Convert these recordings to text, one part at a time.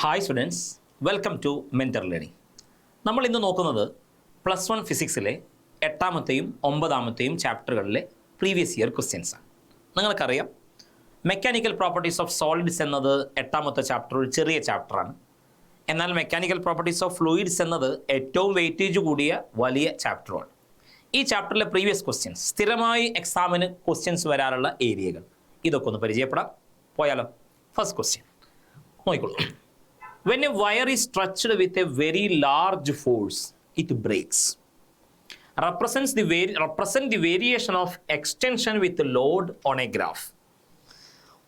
Hi students, welcome to mentor learning. നമ്മൾ ഇന്ന് നോക്കുന്നത് +1 ഫിസിക്സിലെ 8ാമത്തെയും 9ാമത്തെയും ചാപ്റ്ററുകളിലെ പ്രീവിയസ് ഇയർ ക്വസ്റ്റ്യൻസാണ്. നിങ്ങൾക്കറിയാം, മെക്കാനിക്കൽ പ്രോപ്പർട്ടീസ് ഓഫ് സോളിഡ്സ് എന്നത് 8ാമത്തെ ചാപ്റ്റർ ഒരു ചെറിയ ചാപ്റ്ററാണ്. എന്നാൽ മെക്കാനിക്കൽ പ്രോപ്പർട്ടീസ് ഓഫ് ഫ്ലൂയിഡ്സ് എന്നത് ഏറ്റവും വെയിറ്റേജ് കൂടിയ വലിയ ചാപ്റ്ററുമാണ്. ഈ ചാപ്റ്ററിലെ പ്രീവിയസ് ക്വസ്റ്റ്യൻസ്, സ്ഥിരമായി എക്സാമിന് ക്വസ്റ്റ്യൻസ് വരാറുള്ള ഏരിയകൾ, ഇതൊക്കെ ഒന്ന് പരിചയപ്പെടാം. പോയാലോ? ഫസ്റ്റ് ക്വസ്റ്റ്യൻ നോക്കിക്കോളൂ. When a wire is stretched with a very large force, it breaks. Represent the variation of extension with load on a graph.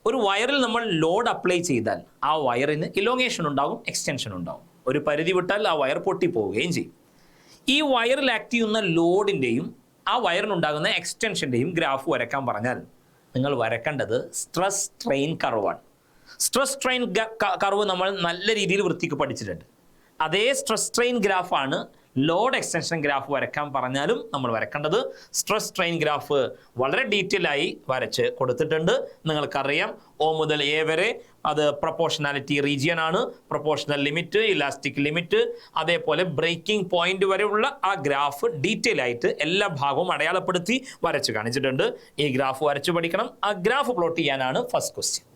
ഒരു വയറിൽ നമ്മൾ ലോഡ് അപ്ലൈ ചെയ്താൽ ആ വയറിന് ഇലോങ്ങേഷൻ ഉണ്ടാകും, എക്സ്റ്റൻഷൻ ഉണ്ടാകും. ഒരു പരിധി വിട്ടാൽ ആ വയർ പൊട്ടിപ്പോവുകയും ചെയ്യും. ഈ വയറിൽ ആക്ട് ചെയ്യുന്ന ലോഡിൻ്റെയും ആ വയറിനുണ്ടാകുന്ന എക്സ്റ്റൻഷൻ്റെയും ഗ്രാഫ് വരയ്ക്കാൻ പറഞ്ഞാൽ നിങ്ങൾ വരക്കേണ്ടത് സ്ട്രെസ് സ്ട്രെയിൻ കർവാണ്. സ്ട്രെസ് സ്ട്രെയിൻ കർവ് നമ്മൾ നല്ല രീതിയിൽ വൃത്തിക്ക് പഠിച്ചിട്ടുണ്ട്. അതേ സ്ട്രെസ് സ്ട്രെയിൻ ഗ്രാഫാണ് ലോഡ് എക്സ്റ്റൻഷൻ ഗ്രാഫ് വരയ്ക്കാൻ പറഞ്ഞാലും നമ്മൾ വരക്കേണ്ടത്. സ്ട്രെസ് സ്ട്രെയിൻ ഗ്രാഫ് വളരെ ഡീറ്റെയിൽ ആയി വരച്ച് കൊടുത്തിട്ടുണ്ട്. നിങ്ങൾക്കറിയാം, O മുതൽ A വരെ അത് പ്രൊപ്പോർഷണാലിറ്റി റീജിയൻ ആണ്, പ്രൊപ്പോർഷണൽ ലിമിറ്റ്, ഇലാസ്റ്റിക് ലിമിറ്റ്, അതേപോലെ ബ്രേക്കിംഗ് പോയിന്റ് വരെയുള്ള ആ ഗ്രാഫ് ഡീറ്റെയിൽ ആയിട്ട് എല്ലാ ഭാഗവും അടയാളപ്പെടുത്തി വരച്ച് കാണിച്ചിട്ടുണ്ട്. ഈ ഗ്രാഫ് വരച്ച് പഠിക്കണം. ആ ഗ്രാഫ് പ്ലോട്ട് ചെയ്യാനാണ് first question.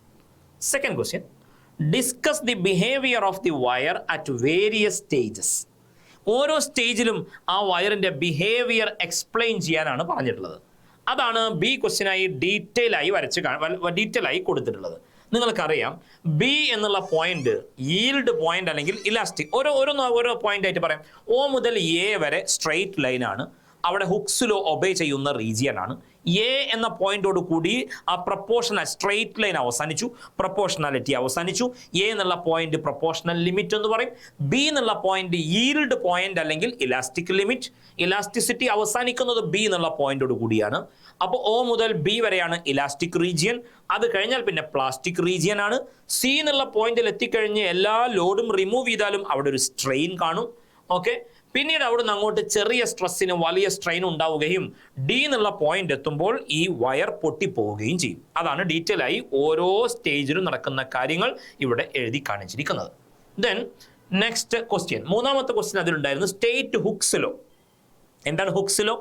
Second question, discuss the behavior of the wire at various stages. ഓരോ സ്റ്റേജിലും ആ വയറിൻ്റെ ബിഹേവിയർ എക്സ്പ്ലെയിൻ ചെയ്യാനാണ് പറഞ്ഞിട്ടുള്ളത്. അതാണ് ബി ക്വസ്റ്റ്യനായി ഡീറ്റെയിൽ ആയി കൊടുത്തിട്ടുള്ളത്. നിങ്ങൾക്കറിയാം, ബി എന്നുള്ള പോയിന്റ് ഈൽഡ് പോയിന്റ് അല്ലെങ്കിൽ ഇലാസ്റ്റിക്, ഓരോ പോയിന്റ് ആയിട്ട് പറയാം. O മുതൽ A വരെ സ്ട്രെയിറ്റ് ലൈനാണ്. അവിടെ ഹുക്സ് ലോ ഒബേ ചെയ്യുന്ന റീജിയൻ ആണ്. A എന്ന പോയിന്റോട് കൂടി ആ പ്രൊപ്പോർഷണൽ സ്ട്രെയിറ്റ് ലൈൻ അവസാനിച്ചു, പ്രൊപ്പോർഷണാലിറ്റി അവസാനിച്ചു. A എന്നുള്ള പോയിന്റ് പ്രൊപ്പോർഷണൽ ലിമിറ്റ് എന്ന് പറയും. B എന്നുള്ള പോയിന്റ് ഈൽഡ് പോയിന്റ് അല്ലെങ്കിൽ ഇലാസ്റ്റിക് ലിമിറ്റ്. ഇലാസ്റ്റിസിറ്റി അവസാനിക്കുന്നത് B എന്നുള്ള പോയിന്റോട് കൂടിയാണ്. അപ്പോൾ O മുതൽ B വരെയാണ് ഇലാസ്റ്റിക് റീജിയൻ. അത് കഴിഞ്ഞാൽ പിന്നെ പ്ലാസ്റ്റിക് റീജിയൻ ആണ്. C എന്നുള്ള പോയിന്റിൽ എത്തിക്കഴിഞ്ഞ് എല്ലാ ലോഡും റിമൂവ് ചെയ്താലും അവിടെ ഒരു സ്ട്രെയിൻ കാണും. ഓക്കെ, പിന്നീട് അവിടുന്ന് അങ്ങോട്ട് ചെറിയ സ്ട്രെസ്സിന് വലിയ സ്ട്രെയിൻ ഉണ്ടാവുകയും D എന്നുള്ള പോയിന്റ് എത്തുമ്പോൾ ഈ വയർ പൊട്ടിപ്പോവുകയും ചെയ്യും. അതാണ് ഡീറ്റെയിൽ ആയി ഓരോ സ്റ്റേജിലും നടക്കുന്ന കാര്യങ്ങൾ ഇവിടെ എഴുതി കാണിച്ചിരിക്കുന്നത്. ദെൻ നെക്സ്റ്റ് ക്വസ്റ്റ്യൻ, മൂന്നാമത്തെ ക്വസ്റ്റ്യൻ അതിലുണ്ടായിരുന്നു സ്റ്റേറ്റ് ഹുക്സ് ലോ. എന്താണ് Hooke's law?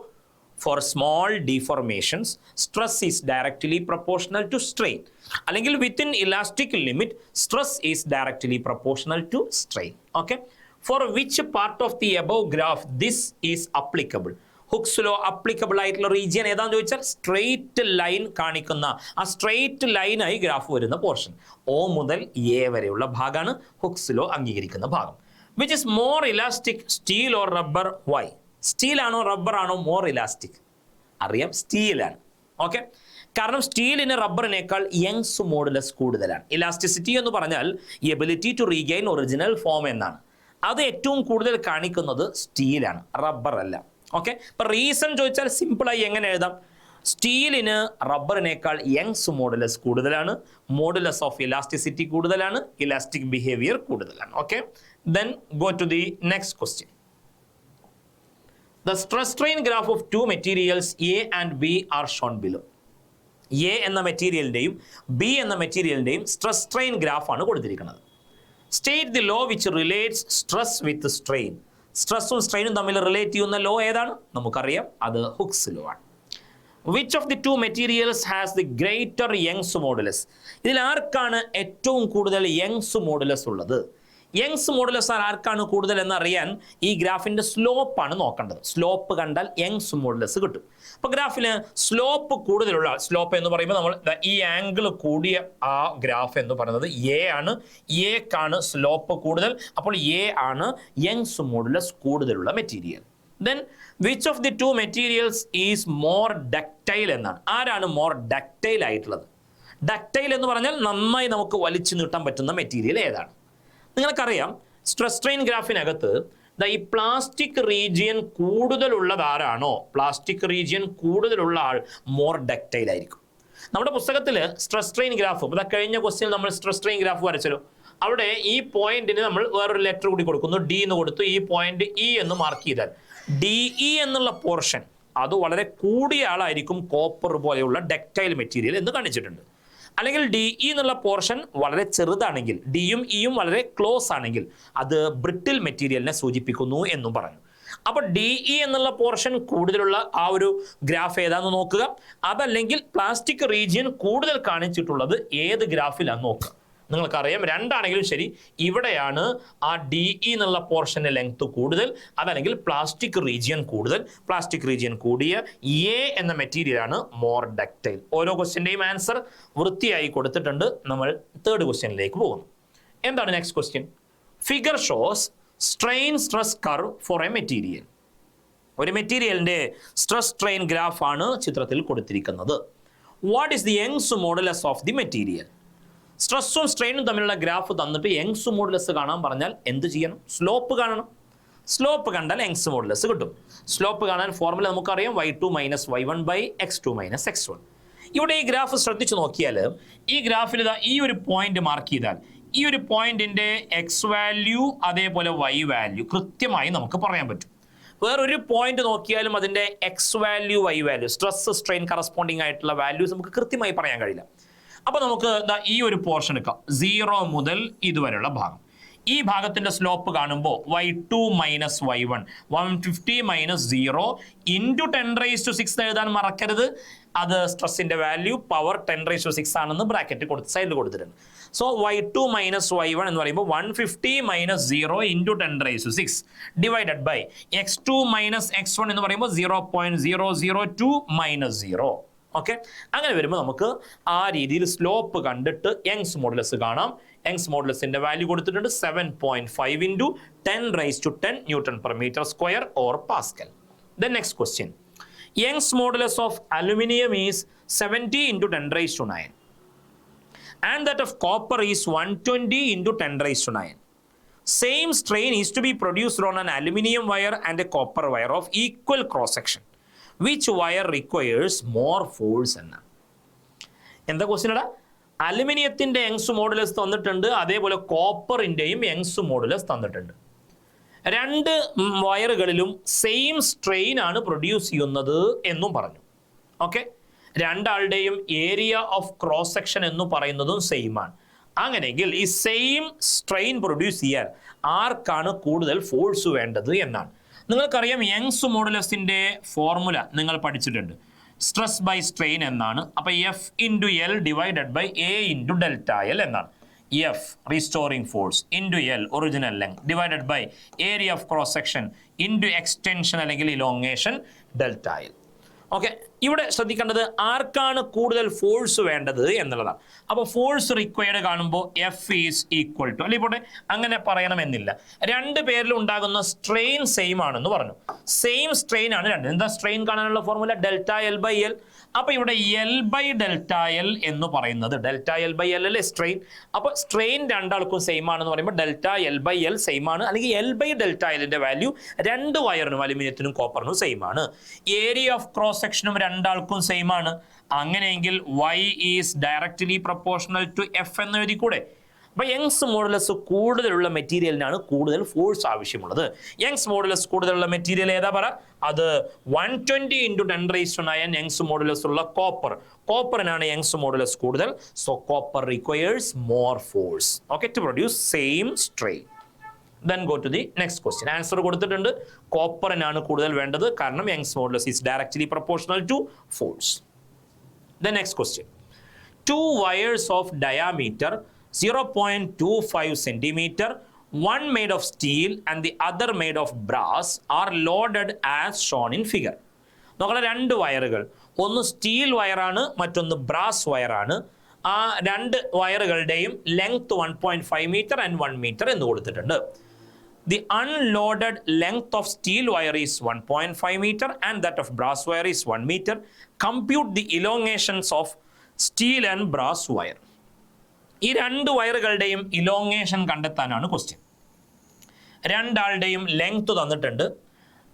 For small deformations stress is directly proportional to strain, അല്ലെങ്കിൽ within elastic limit stress is directly proportional to strain. Okay, for which part of the above graph this is applicable? Hooke's law applicable ആയിട്ടുള്ള region ഏതാണെന്ന് ചോദിച്ചാൽ straight line കാണിക്കുന്ന ആ straight ലൈനായി graph വരുന്ന portion O മുതൽ A വരെയുള്ള ഭാഗമാണ് ഹുക്സ് ലോ അംഗീകരിക്കുന്ന ഭാഗം. Which is more elastic, steel or rubber? Why? Steel ആണോ റബ്ബർ ആണോ മോർ ഇലാസ്റ്റിക്? അറിയാം, സ്റ്റീലാണ്. ഓക്കെ, കാരണം സ്റ്റീലിന് റബ്ബറിനേക്കാൾ യങ്സ് മോഡുലസ് കൂടുതലാണ്. ഇലാസ്റ്റിസിറ്റി എന്ന് പറഞ്ഞാൽ ability to regain original form എന്നാണ്. അത് ഏറ്റവും കൂടുതൽ കാണിക്കുന്നത് സ്റ്റീലാണ്, റബ്ബർ അല്ല. ഓക്കെ, ഇപ്പം റീസൺ ചോദിച്ചാൽ സിമ്പിളായി എങ്ങനെ എഴുതാം? സ്റ്റീലിന് റബ്ബറിനേക്കാൾ യങ്സ് മോഡുലസ് കൂടുതലാണ്, മോഡുലസ് ഓഫ് ഇലാസ്റ്റിസിറ്റി കൂടുതലാണ്, ഇലാസ്റ്റിക് ബിഹേവിയർ കൂടുതലാണ്. Okay, then go to the next question. The stress strain graph of two materials A and B are shown below. A എന്ന മെറ്റീരിയലിൻ്റെയും B എന്ന മെറ്റീരിയലിൻ്റെയും സ്ട്രെസ് സ്ട്രെയിൻ ഗ്രാഫാണ് കൊടുത്തിരിക്കുന്നത്. State the law which relates stress with strain. സ്ട്രെസ്സും സ്ട്രെയിനും തമ്മിൽ relate ചെയ്യുന്ന law ഏതാണ്? നമുക്കറിയാം, അത് ഹുക്സ് ലോ ആണ്. Which of the two materials has the greater Young's modulus? ഇതിൽ ആർക്കാണ് ഏറ്റവും കൂടുതൽ യങ്സ് മോഡുലസ് ഉള്ളത്? യങ്സ് മോഡുലസ് ആർക്കാണ് കൂടുതൽ എന്നറിയാൻ ഈ ഗ്രാഫിൻ്റെ സ്ലോപ്പാണ് നോക്കേണ്ടത്. സ്ലോപ്പ് കണ്ടാൽ യങ്സ് മോഡുലസ് കിട്ടും. അപ്പോൾ ഗ്രാഫിന് സ്ലോപ്പ് കൂടുതലുള്ള, സ്ലോപ്പ് എന്ന് പറയുമ്പോൾ നമ്മൾ ഈ ആംഗിൾ കൂടിയ ആ ഗ്രാഫ് എന്ന് പറയുന്നത് A ആണ്. Aക്കാണ് സ്ലോപ്പ് കൂടുതൽ. അപ്പോൾ A ആണ് യങ്സ് മോഡുലസ് കൂടുതലുള്ള material. Then which of the two materials is more ductile എന്നാണ്. ആരാണ് മോർ ഡക്റ്റൈൽ ആയിട്ടുള്ളത്? ഡക്റ്റൈൽ എന്ന് പറഞ്ഞാൽ നന്നായി നമുക്ക് വലിച്ചു നീട്ടാൻ പറ്റുന്ന മെറ്റീരിയൽ ഏതാണ്? നിങ്ങൾക്കറിയാം, സ്ട്രെസ് സ്ട്രെയിൻ ഗ്രാഫിനകത്ത് ഈ പ്ലാസ്റ്റിക് റീജിയൻ കൂടുതലുള്ളത് ആരാണോ, പ്ലാസ്റ്റിക് റീജിയൻ കൂടുതലുള്ള ആൾ മോർ ഡക്റ്റൈൽ ആയിരിക്കും. നമ്മുടെ പുസ്തകത്തിൽ സ്ട്രെസ് സ്ട്രെയിൻ ഗ്രാഫ്, കഴിഞ്ഞ ക്വസ്റ്റ്യനിൽ നമ്മൾ സ്ട്രെസ് സ്ട്രെയിൻ ഗ്രാഫ് വരച്ചല്ലോ. അവിടെ ഈ പോയിന്റിന് നമ്മൾ വേറൊരു ലെറ്റർ കൂടി കൊടുക്കുന്നു, D എന്ന് കൊടുത്തു. ഈ പോയിന്റ് E എന്ന് മാർക്ക് ചെയ്താൽ DE എന്നുള്ള പോർഷൻ അത് വളരെ കൂടിയ ആളായിരിക്കും കോപ്പർ പോലെയുള്ള ഡക്റ്റൈൽ മെറ്റീരിയൽ എന്ന് കാണിച്ചിട്ടുണ്ട്. അല്ലെങ്കിൽ ഡി ഇ എന്നുള്ള പോർഷൻ വളരെ ചെറുതാണെങ്കിൽ, ഡിയും ഇയും വളരെ ക്ലോസ് ആണെങ്കിൽ അത് ബ്രിട്ടിൽ മെറ്റീരിയലിനെ സൂചിപ്പിക്കുന്നു എന്നും പറഞ്ഞു. അപ്പോൾ ഡി ഇ എന്നുള്ള പോർഷൻ കൂടുതലുള്ള ആ ഒരു ഗ്രാഫ് ഏതാണെന്ന് നോക്കുക. അതല്ലെങ്കിൽ പ്ലാസ്റ്റിക് റീജിയൻ കൂടുതൽ കാണിച്ചിട്ടുള്ളത് ഏത് ഗ്രാഫിലാണെന്ന് നോക്കുക. നിങ്ങൾക്കറിയാം, രണ്ടാണെങ്കിലും ശരി, ഇവിടെയാണ് ആ ഡി ഇ എന്നുള്ള പോർഷന്റെ ലെങ്ത് കൂടുതൽ, അതല്ലെങ്കിൽ പ്ലാസ്റ്റിക് റീജിയൻ കൂടുതൽ. പ്ലാസ്റ്റിക് റീജിയൻ കൂടിയ എ എന്ന മെറ്റീരിയലാണ് മോർ ഡക്റ്റൈൽ. ഓരോ ക്വസ്റ്റ്യന്റെയും ആൻസർ വൃത്തിയായി കൊടുത്തിട്ടുണ്ട്. നമ്മൾ തേർഡ് ക്വസ്റ്റ്യനിലേക്ക് പോകുന്നു. എന്താണ് next question? Figure shows strain stress curve four A material. ഒരു മെറ്റീരിയലിന്റെ സ്ട്രെസ് സ്ട്രെയിൻ ഗ്രാഫ് ആണ് ചിത്രത്തിൽ കൊടുത്തിരിക്കുന്നത്. What is the Young's modulus of the material? സ്ട്രെസ്സും സ്ട്രെയിനും തമ്മിലുള്ള ഗ്രാഫ് തന്നിട്ട് യങ്സ് മോഡുലസ് കാണാൻ പറഞ്ഞാൽ എന്ത് ചെയ്യണം? സ്ലോപ്പ് കാണണം. സ്ലോപ്പ് കണ്ടാൽ യങ്സ് മോഡുലസ് കിട്ടും. സ്ലോപ്പ് കാണാൻ ഫോർമുല നമുക്കറിയാം, y2 minus y1 by x2 minus x1. ഇവിടെ ഈ ഗ്രാഫ് ശ്രദ്ധിച്ചു നോക്കിയാൽ, ഈ ഗ്രാഫിൽ ഇതാ ഈ ഒരു പോയിന്റ് മാർക്ക് ചെയ്താൽ ഈ ഒരു പോയിന്റിന്റെ എക്സ് വാല്യൂ അതേപോലെ വൈ വാല്യൂ കൃത്യമായി നമുക്ക് പറയാൻ പറ്റും. വേറൊരു പോയിന്റ് നോക്കിയാലും അതിന്റെ x value y value, stress strain corresponding ആയിട്ടുള്ള വാല്യൂസ് നമുക്ക് കൃത്യമായി പറയാൻ കഴിയില്ല. അപ്പൊ നമുക്ക് ഈ ഒരു പോർഷൻ എടുക്കാം, 0 മുതൽ ഇതുവരെയുള്ള ഭാഗം. ഈ ഭാഗത്തിന്റെ സ്ലോപ്പ് കാണുമ്പോൾ y2 minus y1, 150 minus 0 into 10⁻⁶ എഴുതാൻ മറക്കരുത്. അത് സ്ട്രെസ്സിന്റെ വാല്യൂ പവർ 10⁻⁶ ആണെന്ന് ബ്രാക്കറ്റ് സൈഡിൽ കൊടുത്തിട്ടുണ്ട്. സോ y2 മൈനസ് y1 എന്ന് പറയുമ്പോൾ 150 minus 0 into 10⁻⁶ divided by x2 minus x1 എന്ന് പറയുമ്പോൾ 0.002 മൈനസ് 0. ഓക്കെ, അങ്ങനെ വരുമ്പോൾ നമുക്ക് ആ രീതിയിൽ സ്ലോപ്പ് കണ്ടിട്ട് യങ്സ് മോഡുലസ് കാണാം. യങ്സ് മോഡുലസിന്റെ വാല്യൂ കൊടുത്തിട്ടുണ്ട് 7.5 into 10⁻10 newton per metre square or pascal. Then next question. Young's modulus of aluminium is 70 into 10⁻9 and that of copper is 120 into 10⁻9. Same strain is to be produced on an aluminium wire and a copper wire of equal cross section. Which wire requires more force? എന്നാണ്. എന്താ question? അലുമിനിയത്തിന്റെ Young's modulus തന്നിട്ടുണ്ട്, അതേപോലെ കോപ്പറിന്റെയും Young's modulus തന്നിട്ടുണ്ട്. രണ്ട് വയറുകളിലും same strain ആണ് produce ചെയ്യുന്നത് എന്നും പറഞ്ഞു. ഓക്കെ, രണ്ടാളുടെയും ഏരിയ ഓഫ് ക്രോസ് സെക്ഷൻ എന്ന് പറയുന്നതും സെയിം ആണ്. അങ്ങനെയെങ്കിൽ ഈ സെയിം സ്ട്രെയിൻ പ്രൊഡ്യൂസ് ചെയ്യാൻ ആർക്കാണ് കൂടുതൽ ഫോഴ്സ് വേണ്ടത് എന്നാണ്. നിങ്ങൾക്കറിയാം, യങ്സ് മോഡുലസിന്റെ ഫോർമുല നിങ്ങൾ പഠിച്ചിട്ടുണ്ട്, സ്ട്രെസ് ബൈ സ്ട്രെയിൻ എന്നാണ്. അപ്പൊ F into L divided by A into delta L എന്നാണ്. F restoring force into L original length divided by area of cross section into extension അല്ലെങ്കിൽ ഇലോങ്ങേഷൻ ഡെൽറ്റ എൽ. ഓക്കെ, ഇവിടെ ശ്രദ്ധിക്കേണ്ടത് ആർക്കാണ് കൂടുതൽ force വേണ്ടത് എന്നുള്ളതാണ്. അപ്പോൾ ഫോഴ്സ് റിക്വയർഡ് കാണുമ്പോൾ എഫ് ഈസ് ഈക്വൽ ടു, അല്ലെ പോട്ടെ, അങ്ങനെ പറയണമെന്നില്ല, രണ്ട് പേരിൽ ഉണ്ടാകുന്ന സ്ട്രെയിൻ സെയിം ആണെന്ന് പറഞ്ഞു. സെയിം സ്ട്രെയിൻ ആണ് രണ്ട്. എന്താ സ്ട്രെയിൻ കാണാനുള്ള formula? Delta L by L. അപ്പൊ ഇവിടെ എൽ ബൈ ഡെൽറ്റ എൽ എന്ന് പറയുന്നത് ഡെൽറ്റ എൽ ബൈ എൽ അല്ലേ സ്ട്രെയിൻ. അപ്പൊ സ്ട്രെയിൻ രണ്ടാൾക്കും സെയിം ആണെന്ന് പറയുമ്പോൾ delta L by L same ആണ്, അല്ലെങ്കിൽ എൽ ബൈ ഡെൽറ്റ എല്ലിന്റെ വാല്യൂ രണ്ട് വയറിനും അലുമിനിയത്തിനും കോപ്പറിനും സെയിം ആണ്. ഏരിയ ഓഫ് ക്രോസ് സെക്ഷനും രണ്ടാൾക്കും സെയിം ആണ്. അങ്ങനെയെങ്കിൽ y is directly proportional to F എന്ന് എഴുതിക്കൂടെ? അപ്പൊ യങ്സ് മോഡുലസ് കൂടുതലുള്ള മെറ്റീരിയലിനാണ് കൂടുതൽ ഫോഴ്സ് ആവശ്യമുള്ളത്. യങ്സ് മോഡുലസ് കൂടുതലുള്ള മെറ്റീരിയൽ ഏതാ പറ? അത് 120 ഇൻറ്റു 10⁻9 യങ്സ് മോഡുലസ് ഉള്ള കോപ്പർ. കോപ്പറിനാണ് യങ്സ് മോഡുലസ് കൂടുതൽ. So copper requires more force, okay, to produce same strain. Then go to the next question. Answer കൊടുത്തിട്ടുണ്ട്, കോപ്പറിനാണ് കൂടുതൽ വേണ്ടത്, കാരണം Young's modulus is directly proportional to force. The next question. Two wires of diameter 0.25 centimeter, one made of steel and the other made of brass, are loaded as shown in figure. നോക്കണ, രണ്ട് വയറുകൾ, ഒന്ന് steel വയറാണ്, മറ്റൊന്ന് brass വയറാണ്. ആ രണ്ട് വയറുകളുടെയും length 1.5 metre and 1 metre എന്ന് കൊടുത്തിട്ടുണ്ട്. The unloaded length of steel wire is 1.5 meter and that of brass wire is 1 meter. Compute the elongations of steel and brass wire. ഈ രണ്ട് വയറുകളുടെയും ഇലോങ്ങേഷൻ കണ്ടെത്താനാണ് ക്വസ്റ്റ്യൻ. രണ്ടാളുടെയും ലെങ്ത് തന്നിട്ടുണ്ട്,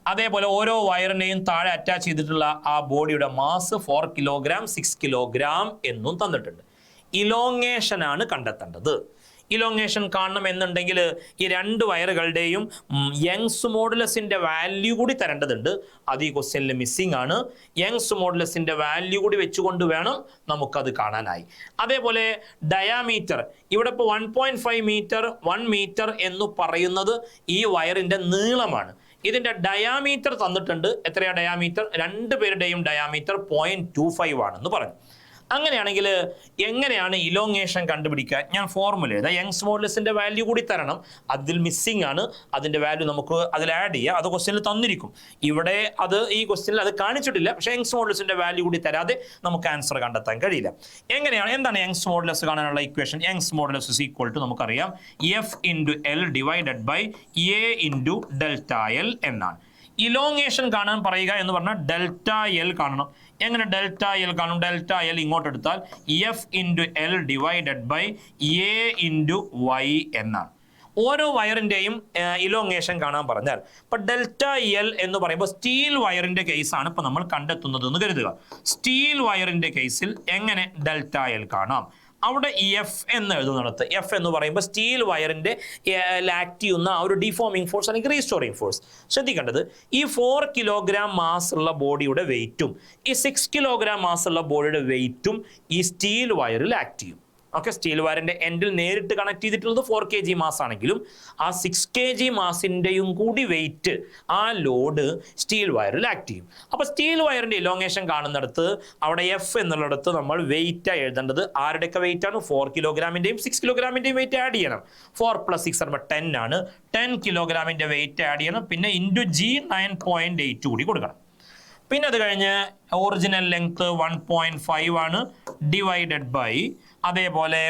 അതേപോലെ ഓരോ വയറിനെയും താഴെ അറ്റാച്ച് ചെയ്തിട്ടുള്ള ആ ബോഡിയുടെ മാസ് 4 കിലോഗ്രാം 6 കിലോഗ്രാം എന്നും തന്നിട്ടുണ്ട്. ഇലോങ്ങേഷൻ ആണ് കണ്ടെത്തേണ്ടത്. ഇലോങ്ങേഷൻ കാണണം എന്നുണ്ടെങ്കിൽ ഈ രണ്ട് വയറുകളുടെയും യങ്സ് മോഡുലസിൻ്റെ വാല്യൂ കൂടി തരേണ്ടതുണ്ട്. അത് ഈ ക്വസ്റ്റ്യനിൽ മിസ്സിംഗ് ആണ്. യങ്സ് മോഡുലസിൻ്റെ വാല്യൂ കൂടി വെച്ചുകൊണ്ട് വേണം നമുക്കത് കാണാനായി. അതേപോലെ ഡയാമീറ്റർ, ഇവിടെ ഇപ്പോൾ 1.5 മീറ്റർ 1 മീറ്റർ എന്ന് പറയുന്നത് ഈ വയറിൻ്റെ നീളമാണ്. ഇതിൻ്റെ ഡയാമീറ്റർ തന്നിട്ടുണ്ട്. എത്രയാണ് ഡയാമീറ്റർ? രണ്ടുപേരുടെയും ഡയാമീറ്റർ 0.25 ആണെന്ന് പറഞ്ഞു. അങ്ങനെയാണെങ്കിൽ എങ്ങനെയാണ് ഇലോങ്ങേഷൻ കണ്ടുപിടിക്കുക? ഞാൻ ഫോർമുല എഴുതാം. യങ്സ് മോഡുലസിൻ്റെ വാല്യൂ കൂടി തരണം. അതിൽ മിസ്സിംഗ് ആണ്. അതിൻ്റെ വാല്യൂ നമുക്ക് അതിൽ ആഡ് ചെയ്യാം. അത് ക്വസ്റ്റ്യനിൽ തന്നിരിക്കും. ഇവിടെ അത് ഈ ക്വസ്റ്റ്യനിൽ അത് കാണിച്ചിട്ടില്ല. പക്ഷേ യങ്സ് മോഡുലസിൻ്റെ വാല്യൂ കൂടി തരാതെ നമുക്ക് ആൻസർ കണ്ടെത്താൻ കഴിയില്ല. എന്താണ് യങ്സ് മോഡുലസ് കാണാനുള്ള equation? Young's modulus is equal to നമുക്കറിയാം F into L divided by A into delta L എന്നാണ്. ഇലോങ്ങേഷൻ കാണാൻ പറയുക എന്ന് പറഞ്ഞാൽ ഡെൽറ്റ എൽ കാണണം. എങ്ങനെ ഡെൽറ്റ എൽ കാണും? ഡെൽറ്റ എൽ ഇങ്ങോട്ട് എടുത്താൽ F into L divided by A into Y എന്നാണ്. ഓരോ വയറിൻ്റെയും ഇലോങ്ങേഷൻ കാണാൻ പറഞ്ഞാൽ ഇപ്പം ഡെൽറ്റ എൽ എന്ന് പറയുമ്പോൾ സ്റ്റീൽ വയറിൻ്റെ കേസാണ് ഇപ്പം നമ്മൾ കണ്ടെത്തുന്നത് എന്ന് കരുതുക. സ്റ്റീൽ വയറിൻ്റെ കേസിൽ എങ്ങനെ ഡെൽറ്റ എൽ കാണാം? അവിടെ എഫ് എന്ന് എഴുതുന്നിടത്ത്, എഫ് എന്ന് പറയുമ്പോൾ സ്റ്റീൽ വയറിൻ്റെ ആക്ട് ചെയ്യുന്ന ആ ഒരു ഡിഫോമിംഗ് ഫോഴ്സ് അല്ലെങ്കിൽ റീസ്റ്റോറിംഗ് ഫോഴ്സ്. ശ്രദ്ധിക്കേണ്ടത്, ഈ 4 കിലോഗ്രാം മാസ് ഉള്ള ബോഡിയുടെ വെയിറ്റും ഈ 6 കിലോഗ്രാം മാസ് ഉള്ള ബോഡിയുടെ വെയിറ്റും ഈ സ്റ്റീൽ വയറിൽ ആക്ട് ചെയ്യും. ഓക്കെ, സ്റ്റീൽ വയറിൻ്റെ എൻഡിൽ നേരിട്ട് കണക്ട് ചെയ്തിട്ടുള്ളത് 4 kg മാസ് ആണെങ്കിലും ആ 6 kg മാസിൻ്റെയും കൂടി വെയിറ്റ്, ആ ലോഡ് സ്റ്റീൽ വയറിൽ ആക്ട് ചെയ്യും. അപ്പോൾ സ്റ്റീൽ വയറിൻ്റെ ഇലോങ്ങേഷൻ കാണുന്നിടത്ത് അവിടെ എഫ് എന്നുള്ളിടത്ത് നമ്മൾ വെയിറ്റായി എഴുതേണ്ടത് ആരുടെയൊക്കെ വെയിറ്റ് ആണ്? 4 കിലോഗ്രാമിൻ്റെയും 6 കിലോഗ്രാമിൻ്റെയും വെയിറ്റ് ആഡ് ചെയ്യണം. 4 + 6 പറയുമ്പോൾ 10 ആണ്. 10 കിലോഗ്രാമിൻ്റെ വെയിറ്റ് ആഡ് ചെയ്യണം. പിന്നെ ഇൻറ്റു G 9.8 കൂടി കൊടുക്കണം. പിന്നെ അത് കഴിഞ്ഞ് ഒറിജിനൽ ലെങ്ത് 1.5 ആണ് ഡിവൈഡഡ് ബൈ അതേപോലെ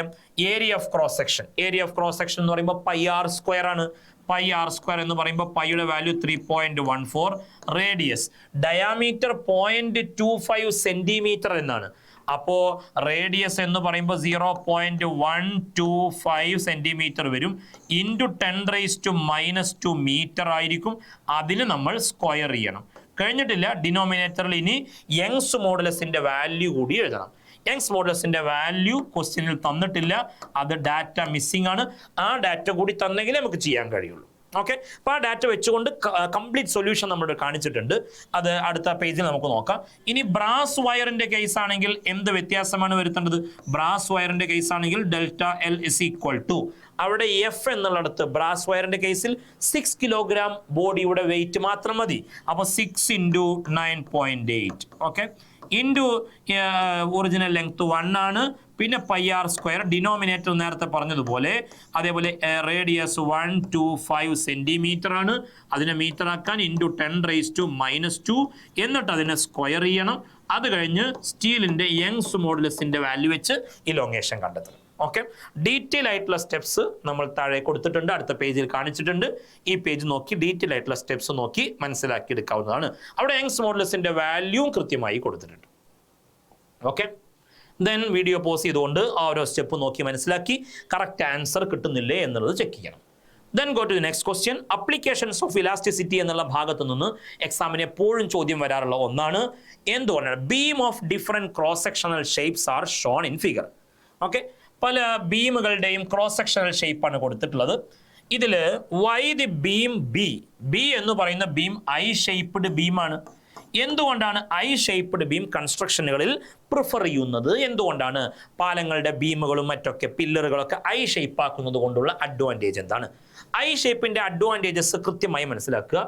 area of cross section. Area of cross section എന്ന് പറയുമ്പോൾ πr² ആണ്. πr² എന്ന് പറയുമ്പോൾ പൈയുടെ വാല്യൂ 3.14. റേഡിയസ് ഡയാമീറ്റർ 0.25 സെന്റിമീറ്റർ എന്നാണ്. അപ്പോൾ റേഡിയസ് എന്ന് പറയുമ്പോൾ 0.125 സെന്റിമീറ്റർ വരും. ഇൻറ്റു 10⁻⁻² മീറ്റർ ആയിരിക്കും. അതിന് നമ്മൾ സ്ക്വയർ ചെയ്യണം. കഴിഞ്ഞിട്ടില്ല. ഡിനോമിനേറ്ററിൽ ഇനി യങ്സ് മോഡുലസിൻ്റെ വാല്യൂ കൂടി എഴുതണം. യങ്സ് മോഡുലസിൻ്റെ വാല്യൂ ക്വസ്റ്റ്യനിൽ തന്നിട്ടില്ല. അത് ഡാറ്റ മിസ്സിംഗ് ആണ്. ആ ഡാറ്റ കൂടി തന്നെങ്കിലേ നമുക്ക് ചെയ്യാൻ കഴിയുള്ളൂ. ഓക്കെ, അപ്പോൾ ആ ഡാറ്റ വെച്ചുകൊണ്ട് കംപ്ലീറ്റ് സൊല്യൂഷൻ നമ്മൾ കാണിച്ചിട്ടുണ്ട്. അത് അടുത്ത പേജിൽ നമുക്ക് നോക്കാം. ഇനി ബ്രാസ് വയറിൻ്റെ കേസ് ആണെങ്കിൽ എന്ത് വ്യത്യാസമാണ് വരുത്തേണ്ടത്? ബ്രാസ് വയറിൻ്റെ കേസ് ആണെങ്കിൽ delta L is equal to, അവിടെ എഫ് എന്നുള്ളിടത്ത് ബ്രാസ് വയറിൻ്റെ കേസിൽ 6 കിലോഗ്രാം ബോഡിയുടെ വെയിറ്റ് മാത്രം മതി. അപ്പോൾ 6 into 9.8 okay into original length 1 ആണ്. പിന്നെ πr², ഡിനോമിനേറ്റർ നേരത്തെ പറഞ്ഞതുപോലെ. അതേപോലെ റേഡിയസ് 125 സെന്റിമീറ്റർ ആണ്. അതിനെ മീറ്റർ ആക്കാൻ ഇൻറ്റു 10⁻⁻², എന്നിട്ട് അതിനെ സ്ക്വയർ ചെയ്യണം. അത് കഴിഞ്ഞ് സ്റ്റീലിൻ്റെ യങ്സ് മോഡുലസിൻ്റെ വാല്യൂ വെച്ച് ഇലോങ്ങേഷൻ കണ്ടെത്തണം. ഓക്കെ, ഡീറ്റെയിൽ ആയിട്ടുള്ള സ്റ്റെപ്സ് നമ്മൾ താഴെ കൊടുത്തിട്ടുണ്ട്, അടുത്ത പേജിൽ കാണിച്ചിട്ടുണ്ട്. ഈ പേജ് നോക്കി ഡീറ്റെയിൽ ആയിട്ടുള്ള സ്റ്റെപ്സ് നോക്കി മനസ്സിലാക്കി എടുക്കാവുന്നതാണ്. അവിടെ യങ്സ് മോഡുലസിൻ്റെ വാല്യൂവും കൃത്യമായി കൊടുത്തിട്ടുണ്ട്. ഓക്കെ, ദെൻ വീഡിയോ പോസ് ചെയ്തുകൊണ്ട് ഓരോ സ്റ്റെപ്പ് നോക്കി മനസ്സിലാക്കി കറക്റ്റ് ആൻസർ കിട്ടുന്നില്ലേ എന്നുള്ളത് ചെക്ക് ചെയ്യണം. Then go to the next question. Applications of elasticity എന്നുള്ള ഭാഗത്തു നിന്ന് എക്സാമിന് എപ്പോഴും ചോദ്യം വരാറുള്ള ഒന്നാണ്. എന്തുകൊണ്ടാണ് beam of different cross sectional shapes are shown in figure? Okay, പല ബീമുകളുടെയും ക്രോസ് സെക്ഷണൽ ഷേപ്പാണ് കൊടുത്തിട്ടുള്ളത്. ഇതിൽ വൈ ദി ബീം ബി എന്ന് പറയുന്ന ബീം ഐ ഷേപ്പ്ഡ് ബീമാണ്. എന്തുകൊണ്ടാണ് ഐ ഷേപ്പ്ഡ് ബീം കൺസ്ട്രക്ഷനുകളിൽ പ്രിഫർ ചെയ്യുന്നത്? എന്തുകൊണ്ടാണ് പാലങ്ങളുടെ ബീമുകളും മറ്റൊക്കെ പില്ലറുകളൊക്കെ ഐ ഷേപ്പ് ആക്കുന്നത് കൊണ്ടുള്ള അഡ്വാൻറ്റേജ് എന്താണ്? ഐ ഷേപ്പിൻ്റെ അഡ്വാൻറ്റേജസ് കൃത്യമായി മനസ്സിലാക്കുക.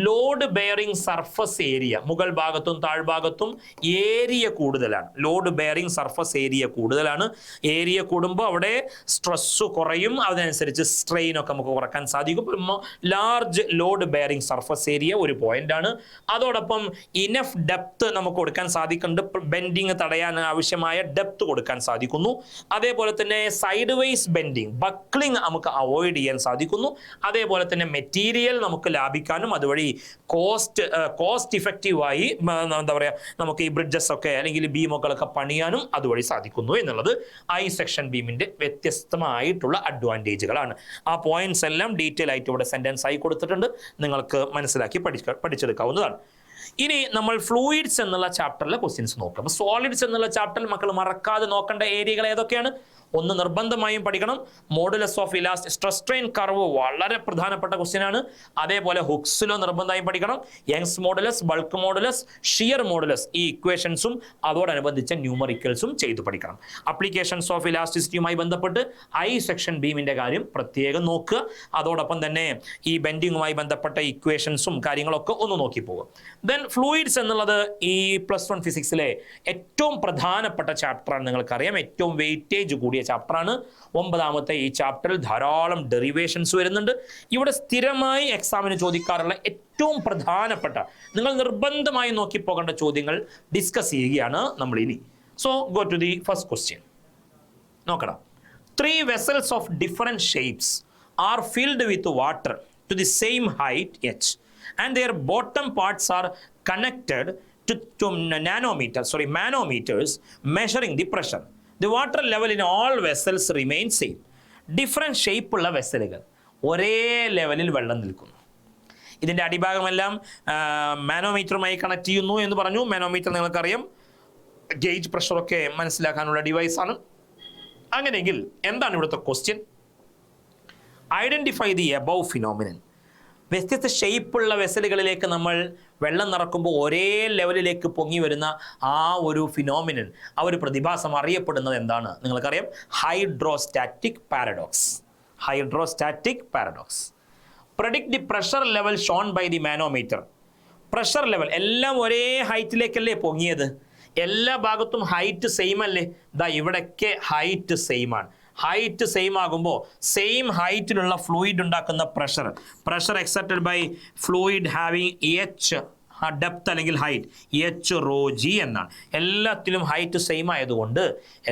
ലോഡ് ബെയറിംഗ് സർഫസ് ഏരിയ മുകൾ ഭാഗത്തും താഴ്ഭാഗത്തും ഏരിയ കൂടുതലാണ്. ലോഡ് ബെയറിംഗ് സർഫസ് ഏരിയ കൂടുതലാണ്. ഏരിയ കൂടുമ്പോൾ അവിടെ സ്ട്രെസ് കുറയും, അതിനനുസരിച്ച് സ്ട്രെയിൻ ഒക്കെ നമുക്ക് കുറക്കാൻ സാധിക്കും. Large load bearing surface area ഒരു പോയിന്റാണ്. അതോടൊപ്പം ഇനഫ് ഡെപ്ത് നമുക്ക് കൊടുക്കാൻ സാധിക്കുന്നുണ്ട്. ബെൻഡിങ് തടയാൻ ആവശ്യമായ ഡെപ്ത് കൊടുക്കാൻ സാധിക്കുന്നു. അതേപോലെ തന്നെ സൈഡ് വൈസ് ബെൻഡിങ്, ബക്ലിംഗ് നമുക്ക് അവോയ്ഡ് ചെയ്യാൻ സാധിക്കുന്നു. അതേപോലെ തന്നെ മെറ്റീരിയൽ നമുക്ക് ലാഭിക്കാനും അതുവഴി കോസ്റ്റ് ഇഫക്റ്റീവായി എന്താ പറയുക നമുക്ക് ഈ ബ്രിഡ്ജസ് ഒക്കെ അല്ലെങ്കിൽ ബീമുകളൊക്കെ പണിയാനും അതുവഴി സാധിക്കുന്നു എന്നുള്ളത് ഐ സെക്ഷൻ ബീമിൻ്റെ വ്യത്യസ്തമായിട്ടുള്ള അഡ്വാൻറ്റേജുകളാണ്. ആ പോയിന്റ്സ് എല്ലാം ഡീറ്റെയിൽ ആയിട്ട് ഇവിടെ സെൻറ്റൻസ് ആയി കൊടുത്തിട്ടുണ്ട്. നിങ്ങൾക്ക് മനസ്സിലാക്കി പഠിച്ചെടുക്കാവുന്നതാണ്. ഇനി നമ്മൾ ഫ്ലൂയിഡ്സ് എന്നുള്ള ചാപ്റ്ററിലെ ക്വസ്റ്റ്യൻസ് നോക്കാം. അപ്പോൾ സോളിഡ്സ് എന്നുള്ള ചാപ്റ്ററിൽ മക്കൾ മറക്കാതെ നോക്കേണ്ട ഏരിയകൾ ഏതൊക്കെയാണ്? ഒന്ന് നിർബന്ധമായും പഠിക്കണം. Modulus of elastic stress strain curve വളരെ പ്രധാനപ്പെട്ട ക്വസ്റ്റ്യൻ ആണ്. അതേപോലെ ഹുക്സ് ലോ നിർബന്ധമായും പഠിക്കണം. Young's modulus, bulk modulus, shear modulus, ഈ ഇക്വേഷൻസും അതോടനുബന്ധിച്ച ന്യൂമറിക്കൽസും ചെയ്തു പഠിക്കണം. അപ്ലിക്കേഷൻസ് ഓഫ് ഇലാസ്റ്റിസിറ്റിയുമായി ബന്ധപ്പെട്ട് ഐ സെക്ഷൻ ബീമിന്റെ കാര്യം പ്രത്യേകം നോക്കുക. അതോടൊപ്പം തന്നെ ഈ ബെൻഡിങ്ങുമായി ബന്ധപ്പെട്ട ഇക്വേഷൻസും കാര്യങ്ങളൊക്കെ ഒന്ന് നോക്കി പോകുക. ദെൻ ഫ്ലൂയിഡ്സ് എന്നുള്ളത് ഈ +1 ഫിസിക്സിലെ ഏറ്റവും പ്രധാനപ്പെട്ട ചാപ്റ്ററാണ്. നിങ്ങൾക്കറിയാം, ഏറ്റവും വെയിറ്റേജ് കൂടിയ ചാപ്റ്ററാണ്. 9ാമത്തെ ഈ ചാപ്റ്ററിൽ ധാരാളം ഡെറിവേഷൻസ് വരുന്നുണ്ട്. ഇവിടെ സ്ഥിരമായി എക്സാമിന് ചോദിക്കാറുള്ള ഏറ്റവും പ്രധാനപ്പെട്ട, നിങ്ങൾ നിർബന്ധമായി നോക്കി പോകേണ്ട ചോദ്യങ്ങൾ ഡിസ്കസ് ചെയ്യുകയാണ് നമ്മൾ ഇനി. So go to the first question. നോക്കണം. 3 vessels of different shapes are filled with water to the same height h, and their bottom parts are connected to manometers measuring the pressure. The water level in all vessels remains same. Different shape ഉള്ള വെസലുകൾ ഒരേ ലെവലിൽ വെള്ളം നിൽക്കുന്നു. ഇതിൻ്റെ അടിഭാഗമെല്ലാം മാനോമീറ്ററുമായി connect ചെയ്യുന്നു എന്ന് പറഞ്ഞു. Manometer നിങ്ങൾക്കറിയാം, ഗേജ് പ്രഷറൊക്കെ മനസ്സിലാക്കാനുള്ള ഡിവൈസാണ്. അങ്ങനെയെങ്കിൽ എന്താണ് ഇവിടുത്തെ question? Identify the above phenomenon. വ്യത്യസ്ത ഷേപ്പുള്ള വെസലുകളിലേക്ക് നമ്മൾ വെള്ളം നിറക്കുമ്പോൾ ഒരേ ലെവലിലേക്ക് പൊങ്ങി വരുന്ന ആ ഒരു ഫിനോമിനൻ, ആ ഒരു പ്രതിഭാസം അറിയപ്പെടുന്നത് എന്താണ്? നിങ്ങൾക്കറിയാം, hydrostatic paradox. Hydrostatic paradox. Predict the pressure level shown by the manometer. Pressure level എല്ലാം ഒരേ ഹൈറ്റിലേക്കല്ലേ പൊങ്ങിയത്? എല്ലാ ഭാഗത്തും ഹൈറ്റ് സെയിം അല്ലേ? ദാ ഇവിടൊക്കെ ഹൈറ്റ് സെയിം ആണ്. ഹൈറ്റ് സെയിം ആകുമ്പോൾ സെയിം ഹൈറ്റിലുള്ള ഫ്ലൂയിഡ് ഉണ്ടാക്കുന്ന pressure exerted by fluid having h depth അല്ലെങ്കിൽ ഹൈറ്റ് എച്ച് റോ ജി എന്നാണ്. എല്ലാത്തിലും ഹൈറ്റ് സെയിം ആയതുകൊണ്ട്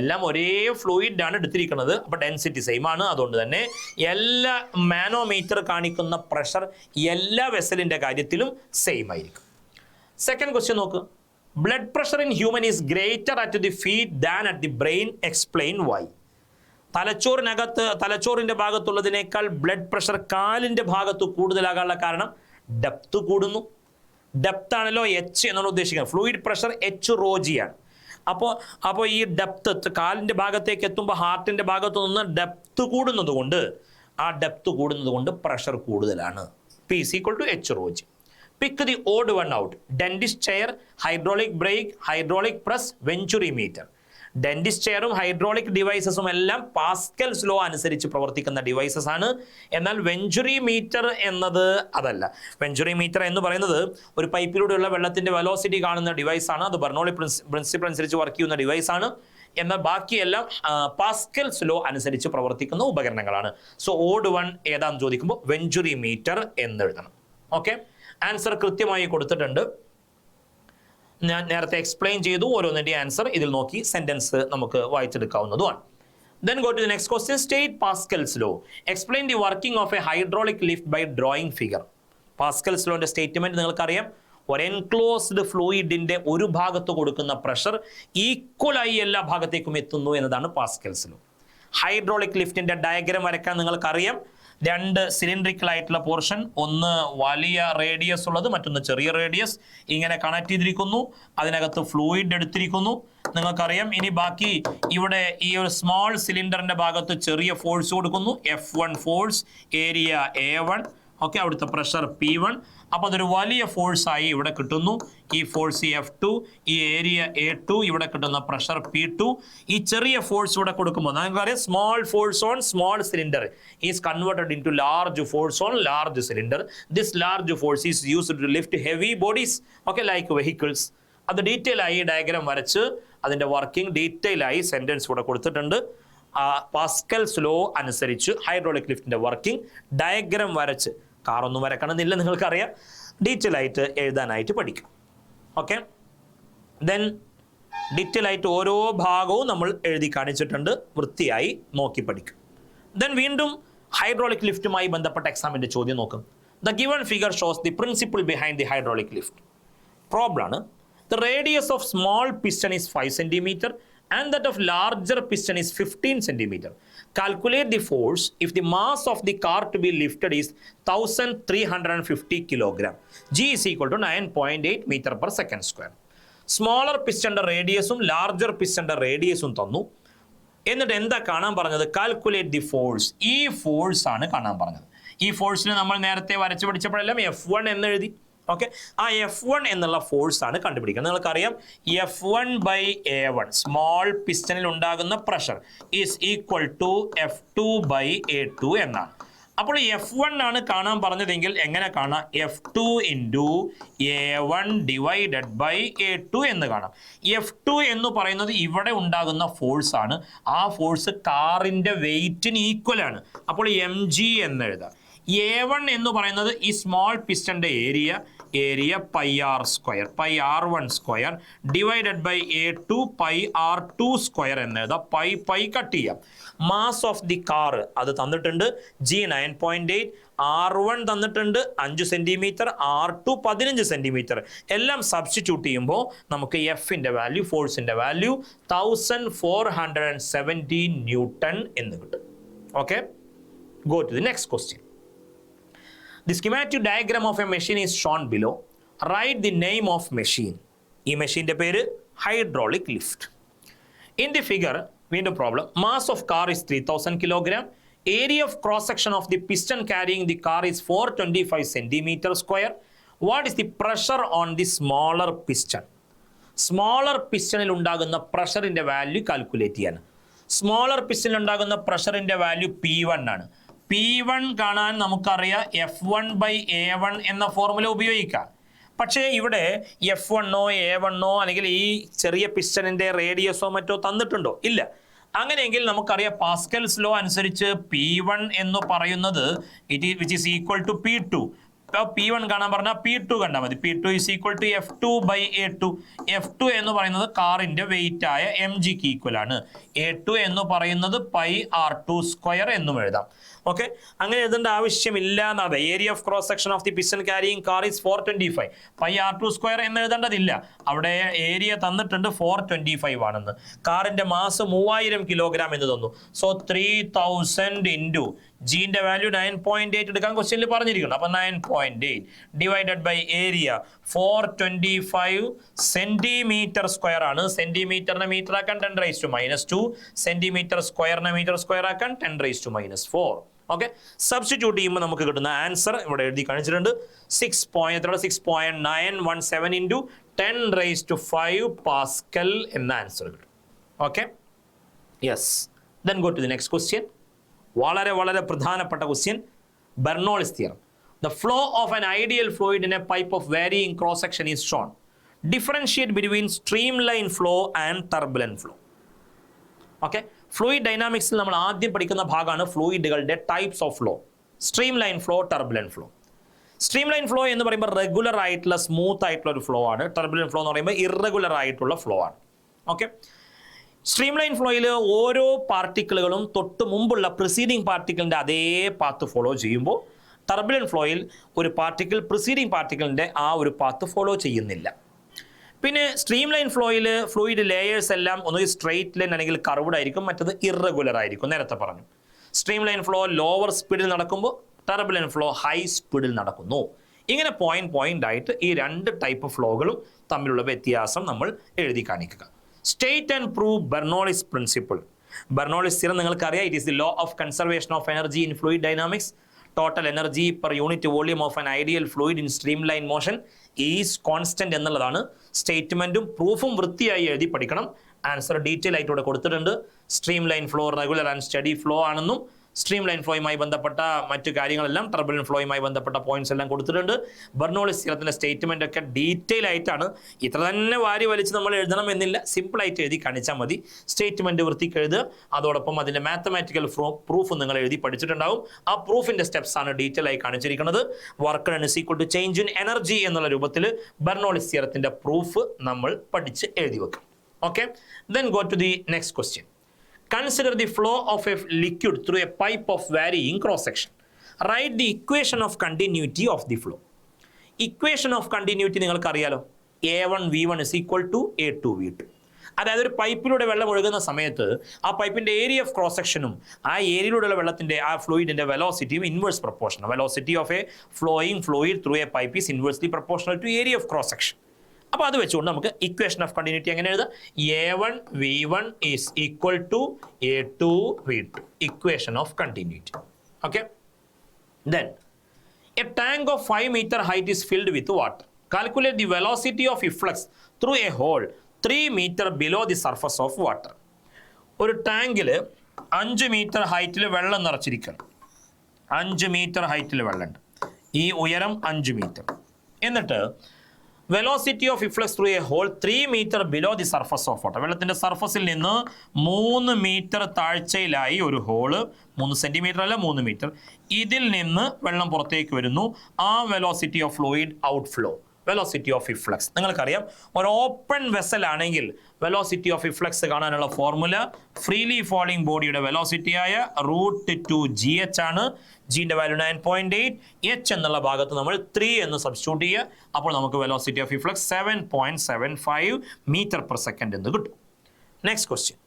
എല്ലാം ഒരേ ഫ്ലൂയിഡാണ് എടുത്തിരിക്കുന്നത്. അപ്പോൾ ഡെൻസിറ്റി സെയിം ആണ്. അതുകൊണ്ട് തന്നെ എല്ലാ മാനോമീറ്റർ കാണിക്കുന്ന പ്രഷർ എല്ലാ വെസലിൻ്റെ കാര്യത്തിലും സെയിം ആയിരിക്കും. സെക്കൻഡ് ക്വസ്റ്റ്യൻ നോക്ക്. Blood pressure in human is greater at the feet than at the brain. Explain Y. തലച്ചോറിൻ്റെ ഭാഗത്തുള്ളതിനേക്കാൾ ബ്ലഡ് പ്രഷർ കാലിൻ്റെ ഭാഗത്ത് കൂടുതലാകാനുള്ള കാരണം ഡെപ്ത് കൂടുന്നു. ഡെപ്ത് ആണല്ലോ എച്ച് എന്നാണ് ഉദ്ദേശിക്കുന്നത്. Fluid pressure H rho G ആണ്. അപ്പോൾ ഈ ഡെപ്ത് കാലിൻ്റെ ഭാഗത്തേക്ക് എത്തുമ്പോൾ ഹാർട്ടിൻ്റെ ഭാഗത്തു നിന്ന് ഡെപ്ത് കൂടുന്നത് കൊണ്ട് പ്രഷർ കൂടുതലാണ്. P is equal to H rho G. Pick the odd one out. Dentist chair, hydraulic brake, hydraulic press, venturi meter. Dentist ചെയറും ഹൈഡ്രോളിക് ഡിവൈസസും എല്ലാം പാസ്കൽസ് ലോ അനുസരിച്ച് പ്രവർത്തിക്കുന്ന ഡിവൈസസ് ആണ്. എന്നാൽ വെഞ്ചുറി മീറ്റർ എന്നത് അതല്ല. വെഞ്ചുറി മീറ്റർ എന്ന് പറയുന്നത് ഒരു പൈപ്പിലൂടെയുള്ള വെള്ളത്തിൻ്റെ വെലോസിറ്റി കാണുന്ന ഡിവൈസാണ്. അത് ബെർണോളി പ്രിൻസിപ്പിൾ അനുസരിച്ച് വർക്ക് ചെയ്യുന്ന ഡിവൈസാണ്. എന്നാൽ ബാക്കിയെല്ലാം പാസ്കൽസ് ലോ അനുസരിച്ച് പ്രവർത്തിക്കുന്ന ഉപകരണങ്ങളാണ്. സോ ഓഡ് വൺ ഏതാണെന്ന് ചോദിക്കുമ്പോൾ വെഞ്ചുറി മീറ്റർ എന്നെഴുതണം. ഓക്കെ, ആൻസർ കൃത്യമായി കൊടുത്തിട്ടുണ്ട്. ഞാൻ നേരത്തെ എക്സ്പ്ലെയിൻ ചെയ്തു ഓരോന്നിൻ്റെ ആൻസർ. ഇതിൽ നോക്കി സെൻറ്റൻസ് നമുക്ക് വായിച്ചെടുക്കാവുന്നതുമാണ്. Then go to the next question. State Pascal's law. Explain the working of a hydraulic lift by drawing figure. Pascal's lawന്റെ സ്റ്റേറ്റ്മെന്റ് നിങ്ങൾക്കറിയാം. ഒരു എൻക്ലോസ്ഡ് ഫ്ലൂയിഡിന്റെ ഒരു ഭാഗത്ത് കൊടുക്കുന്ന പ്രഷർ ഈക്വലായി എല്ലാ ഭാഗത്തേക്കും എത്തുന്നു എന്നതാണ് പാസ്കൽസ് ലോ. ഹൈഡ്രോളിക് ലിഫ്റ്റിന്റെ ഡയഗ്രാം വരയ്ക്കാൻ നിങ്ങൾക്കറിയാം. 2 സിലിണ്ടറിക്കൽ ആയിട്ടുള്ള പോർഷൻ, ഒന്ന് വലിയ റേഡിയസ് ഉള്ളത്, മറ്റൊന്ന് ചെറിയ റേഡിയസ്, ഇങ്ങനെ കണക്ട് ചെയ്തിരിക്കുന്നു. അതിനകത്ത് ഫ്ലൂയിഡ് എടുത്തിരിക്കുന്നു. നിങ്ങൾക്കറിയാം. ഇനി ബാക്കി ഇവിടെ ഈ ഒരു സ്മോൾ സിലിണ്ടറിന്റെ ഭാഗത്ത് ചെറിയ ഫോഴ്സ് കൊടുക്കുന്നു. F1 force, area A1. Okay, അവിടുത്തെ പ്രഷർ P1. അപ്പോൾ അതൊരു വലിയ ഫോഴ്സായി ഇവിടെ കിട്ടുന്നു. ഈ ഫോഴ്സ് F2, ഈ ഏരിയ A2, ഇവിടെ കിട്ടുന്ന പ്രഷർ P2. ഈ ചെറിയ ഫോഴ്സ് ഇവിടെ കൊടുക്കുമ്പോൾ നമുക്കറിയാം, small force on small cylinder is converted into large force on large cylinder. This large force is used to lift heavy bodies, okay, like vehicles. അത് detail ആയി diagram വരച്ച് അതിൻ്റെ working detail ആയി sentence ഇവിടെ കൊടുത്തിട്ടുണ്ട്. Pascal's law അനുസരിച്ച് hydraulic ലിഫ്റ്റിൻ്റെ working diagram വരച്ച്, കാറൊന്നും വരക്കണമെന്നില്ല, നിങ്ങൾക്കറിയാം, ഡീറ്റെയിൽ ആയിട്ട് എഴുതാനായിട്ട് പഠിക്കും. ഓക്കെ, ദെൻ ഡീറ്റെയിൽ ആയിട്ട് ഓരോ ഭാഗവും നമ്മൾ എഴുതി കാണിച്ചിട്ടുണ്ട്. വൃത്തിയായി നോക്കി പഠിക്കും. ദെൻ വീണ്ടും ഹൈഡ്രോളിക് ലിഫ്റ്റുമായി ബന്ധപ്പെട്ട എക്സാമിൻ്റെ ചോദ്യം നോക്കും. The given figure shows the principle behind the hydraulic lift. Problem ആണ്. The radius of small piston is 5 centimeter and that of larger piston is 15 centimeter. Calculate the force if the mass of the car to be lifted is 1350 kilogram. G is equal to 9.8 meter per second square. Smaller piston റേഡിയസും larger piston റേഡിയസും തന്നു. എന്നിട്ട് എന്താ കാണാൻ പറഞ്ഞത്? Calculate the force. ഈ force ആണ് കാണാൻ പറഞ്ഞത്. ഈ ഫോഴ്സിനെ നമ്മൾ നേരത്തെ വരച്ച് പഠിച്ചപ്പോഴെല്ലാം F1 എന്ന് എഴുതി. ഓക്കെ, ആ F1 എന്നുള്ള ഫോഴ്സ് ആണ് കണ്ടുപിടിക്കുന്നത്. നിങ്ങൾക്കറിയാം F1/A1 സ്മോൾ പിസ്റ്റണിൽ ഉണ്ടാകുന്ന pressure is equal to F2/A2 എന്നാണ്. അപ്പോൾ F1 ആണ് കാണാൻ പറഞ്ഞതെങ്കിൽ എങ്ങനെ കാണാം? F2 × A1 divided by A2 എന്ന് കാണാം. F2 എന്ന് പറയുന്നത് ഇവിടെ ഉണ്ടാകുന്ന ഫോഴ്സ് ആണ്. ആ ഫോഴ്സ് കാറിൻ്റെ വെയിറ്റിന് ഈക്വൽ ആണ്. അപ്പോൾ mg എന്ന് എഴുതാം. A1 എന്ന് പറയുന്നത് ഈ സ്മോൾ പിസ്റ്റന്റെ area πr² πr1² divided by A2 πr2² എന്ന് എഴുതാം. പൈ കട്ട് ചെയ്യാം. മാസ് ഓഫ് ദി കാർ അത് തന്നിട്ടുണ്ട്, G 9.8, R1 തന്നിട്ടുണ്ട് 5 സെന്റിമീറ്റർ, R2 15 സെന്റിമീറ്റർ. എല്ലാം സബ്സ്റ്റിറ്റ്യൂട്ട് ചെയ്യുമ്പോൾ നമുക്ക് എഫിന്റെ വാല്യൂ, ഫോഴ്സിന്റെ വാല്യൂ 1470 ന്യൂട്ടൺ എന്ന് കിട്ടും. Okay, go to the next question. The schematic diagram of a machine is shown below. Write the name of machine. ഈ മെഷീൻ്റെ പേര് hydraulic lift. In the figure, വീണ്ടും problem. Mass of car is 3000 kilogram. Area of cross section of the piston carrying the car is 425 centimeter square. What is the pressure on the smaller piston? Smaller പിസ്റ്റണിൽ ഉണ്ടാകുന്ന പ്രഷറിൻ്റെ value calculate ചെയ്യാൻ. Smaller പിസ്റ്റണിൽ ഉണ്ടാകുന്ന പ്രഷറിൻ്റെ value P1 ആണ്. P1 കാണാൻ നമുക്കറിയാം F1/A1 എന്ന ഫോർമുല ഉപയോഗിക്കാം. പക്ഷേ ഇവിടെ F1 A1 അല്ലെങ്കിൽ ഈ ചെറിയ പിസ്റ്റണിൻ്റെ റേഡിയസോ മറ്റോ തന്നിട്ടുണ്ടോ? ഇല്ല. അങ്ങനെയെങ്കിൽ നമുക്കറിയാം പാസ്കൽസ് ലോ അനുസരിച്ച് P1 എന്ന് പറയുന്നത് which is equal to P2. P1 കാണാൻ പറഞ്ഞാൽ P2 കണ്ടാൽ മതി. P2 is equal to F2/A2. F2 എന്ന് പറയുന്നത് കാറിൻ്റെ വെയിറ്റ് ആയ mgക്ക് ഈക്വൽ ആണ്. A2 എന്ന് പറയുന്നത് πr2² എന്നും എഴുതാം. ഓക്കെ, അങ്ങനെ എഴുതേണ്ട ആവശ്യമില്ല എന്നാണ്. Area of cross section of the piston carrying car is 425. πr2² എന്ന് എഴുതേണ്ടതില്ല. അവിടെ ഏരിയ തന്നിട്ടുണ്ട് 425 ആണെന്ന്. കാറിൻ്റെ മാസ് 3000 കിലോഗ്രാം എന്ന് തന്നു. സോ 3000 ഇൻറ്റു ജീൻ്റെ വാല്യൂ 9.8 എടുക്കാൻ ക്വസ്റ്റ്യനിൽ പറഞ്ഞിരിക്കണം. അപ്പം 9.8 ഡിവൈഡഡ് ബൈ ഏരിയ 425 സെന്റിമീറ്റർ² ആണ്. സെന്റിമീറ്ററിനെ മീറ്റർ ആക്കാൻ 10⁻², സെന്റിമീറ്റർ സ്ക്വയറിനെ മീറ്റർ സ്ക്വയർ ആക്കാൻ 10⁻⁴. ഓക്കെ, സബ്സ്റ്റിറ്റ്യൂട്ട് ചെയ്യുമ്പോൾ നമുക്ക് കിട്ടുന്ന ആൻസർ ഇവിടെ എഴുതി കാണിച്ചിട്ടുണ്ട്. 6.917 ഇൻറ്റു 10⁵ പാസ്കൽ എന്ന ആൻസർ കിട്ടും. Okay, yes. Then go to the next question. വളരെ വളരെ പ്രധാനപ്പെട്ട question. Bernoulli's theorem. The flow of an ideal fluid in a pipe of varying cross section is shown. Differentiate between streamline flow and turbulent flow. Okay, fluid ഡൈനാമിക്സിൽ നമ്മൾ ആദ്യം പഠിക്കുന്ന ഭാഗമാണ് ഫ്ലൂയിഡുകളുടെ types of flow. Streamline flow, turbulent flow. Streamline flow എന്ന് പറയുമ്പോൾ regular ആയിട്ടുള്ള smooth ആയിട്ടുള്ള ഒരു ഫ്ലോ ആണ്. ടർബുലന്റ് ഫ്ലോ എന്ന് പറയുമ്പോൾ ഇറഗുലർ ആയിട്ടുള്ള ഫ്ലോ ആണ്. ഓക്കെ, സ്ട്രീംലൈൻ ഫ്ലോയിൽ ഓരോ പാർട്ടിക്കിളുകളും തൊട്ട് മുമ്പുള്ള പ്രിസീഡിങ് പാർട്ടിക്കിളിൻ്റെ അതേ പാത്ത് ഫോളോ ചെയ്യുമ്പോൾ, ടർബുലന്റ് ഫ്ലോയിൽ ഒരു പാർട്ടിക്കിൾ പ്രിസീഡിങ് പാർട്ടിക്കിളിൻ്റെ ആ ഒരു പാത്ത് ഫോളോ ചെയ്യുന്നില്ല. പിന്നെ സ്ട്രീംലൈൻ ഫ്ലോയിൽ ഫ്ലൂയിഡ് ലേയേഴ്സ് എല്ലാം ഒന്നുകിൽ സ്ട്രെയിറ്റ് ലൈൻ അല്ലെങ്കിൽ കർവ്ഡ് ആയിരിക്കും, മറ്റത് ഇറഗുലർ ആയിരിക്കും. നേരത്തെ പറഞ്ഞു സ്ട്രീംലൈൻ ഫ്ലോ ലോവർ സ്പീഡിൽ നടക്കുമ്പോൾ ടർബുലന്റ് ഫ്ലോ ഹൈ സ്പീഡിൽ നടക്കുന്നു. ഇങ്ങനെ പോയിന്റ് ആയിട്ട് ഈ രണ്ട് ടൈപ്പ് ഫ്ലോകളും തമ്മിലുള്ള വ്യത്യാസം നമ്മൾ എഴുതി കാണിക്കുക. State and prove Bernoulli's principle. Bernoulli's theorem നിങ്ങൾക്കറിയാം. It is the law of conservation of energy in fluid dynamics. Total energy per unit volume of an ideal fluid in streamline motion is constant എന്നുള്ളതാണ്. സ്റ്റേറ്റ്മെന്റും പ്രൂഫും വൃത്തിയായി എഴുതി പഠിക്കണം. Answer detail ആയിട്ട് ഇവിടെ കൊടുത്തിട്ടുണ്ട്. Streamline flow regular and study flow ആണെന്നും സ്ട്രീംലൈൻ ഫ്ലോയുമായി ബന്ധപ്പെട്ട മറ്റു കാര്യങ്ങളെല്ലാം ടർബുലന്റ് ഫ്ലോയുമായി ബന്ധപ്പെട്ട പോയിന്റ്സ് എല്ലാം കൊടുത്തിട്ടുണ്ട്. ബെർണോളിസ് തിയറത്തിന്റെ സ്റ്റേറ്റ്മെന്റ് ഒക്കെ ഡീറ്റെയിൽ ആയിട്ടാണ്. ഇത്ര തന്നെ വാരി വലിച്ച് നമ്മൾ എഴുതണം എന്നില്ല, സിമ്പിൾ ആയിട്ട് എഴുതി കാണിച്ചാൽ മതി. സ്റ്റേറ്റ്മെന്റ് വൃത്തിക്ക് എഴുതുക, അതോടൊപ്പം അതിന്റെ മാത്തമാറ്റിക്കൽ പ്രൂഫ് നിങ്ങൾ എഴുതി പഠിച്ചിട്ടുണ്ടാവും. ആ പ്രൂഫിന്റെ സ്റ്റെപ്സ് ആണ് ഡീറ്റെയിൽ ആയി കാണിച്ചിരിക്കുന്നത്. Work done is equal to change in energy എന്നുള്ള രൂപത്തിൽ ബെർണോളിസ് തിയറത്തിന്റെ പ്രൂഫ് നമ്മൾ പഠിച്ച് എഴുതി വെക്കും. Okay, then go to the next question. Consider the flow of a liquid through a pipe of varying cross section. Write the equation of continuity of the flow. Equation of continuity നിങ്ങൾക്ക് അറിയാലോ. A1V1 is equal to A2V2. അതായത് ഒരു പൈപ്പിലൂടെ വെള്ളം ഒഴുകുന്ന സമയത്ത് ആ പൈപ്പിന്റെ area of cross സെക്ഷനും ആ ഏരിയയിലൂടെയുള്ള വെള്ളത്തിന്റെ ആ ഫ്ലൂയിഡിന്റെ വെലോസിറ്റിയും inverse proportional. Velocity of a flowing fluid through a pipe is inversely proportional to area of cross section. അപ്പോൾ അത് വെച്ചുകൊണ്ട് നമുക്ക് ഇക്വേഷൻ ഓഫ് കണ്ടിന്യൂറ്റി എങ്ങനെ എഴുതാം? A1 V1 is equal to A2 V2, equation of continuity. Okay, then a tank of 5 meter height is filled with water. Calculate the velocity of efflux through a hole 3 meter below the surface of water. ഒരു ടാങ്കിൽ 5 metre ഹൈറ്റിൽ വെള്ളം നിറച്ചിരിക്കണം. 5 metre ഹൈറ്റിൽ വെള്ളമുണ്ട്, ഈ ഉയരം 5 metre. എന്നിട്ട് velocity of efflux through a hole 3 metre below the surface of water. വെള്ളത്തിൻ്റെ സർഫസിൽ നിന്ന് 3 മീറ്റർ താഴ്ചയിലായി ഒരു ഹോള്, 3 സെൻറ്റിമീറ്റർ അല്ല 3 മീറ്റർ, ഇതിൽ നിന്ന് വെള്ളം പുറത്തേക്ക് വരുന്നു. ആ velocity of fluid out flow, velocity of ഇഫ്ലക്സ്. നിങ്ങൾക്കറിയാം, ഒരു ഓപ്പൺ വെസൽ ആണെങ്കിൽ വെലോസിറ്റി ഓഫ് ഇഫ്ലക്സ് കാണാനുള്ള ഫോർമുല ഫ്രീലി ഫോളിംഗ് ബോഡിയുടെ വെലോസിറ്റിയായ √2gh ആണ്. ജിൻ്റെ വാല്യൂ 9.8, h എന്നുള്ള ഭാഗത്ത് നമ്മൾ 3 എന്ന് സബ്സ്റ്റിറ്റ്യൂട്ട് ചെയ്യുക. അപ്പോൾ നമുക്ക് velocity of efflux 7.75 metre per second എന്ന് കിട്ടും. Next question,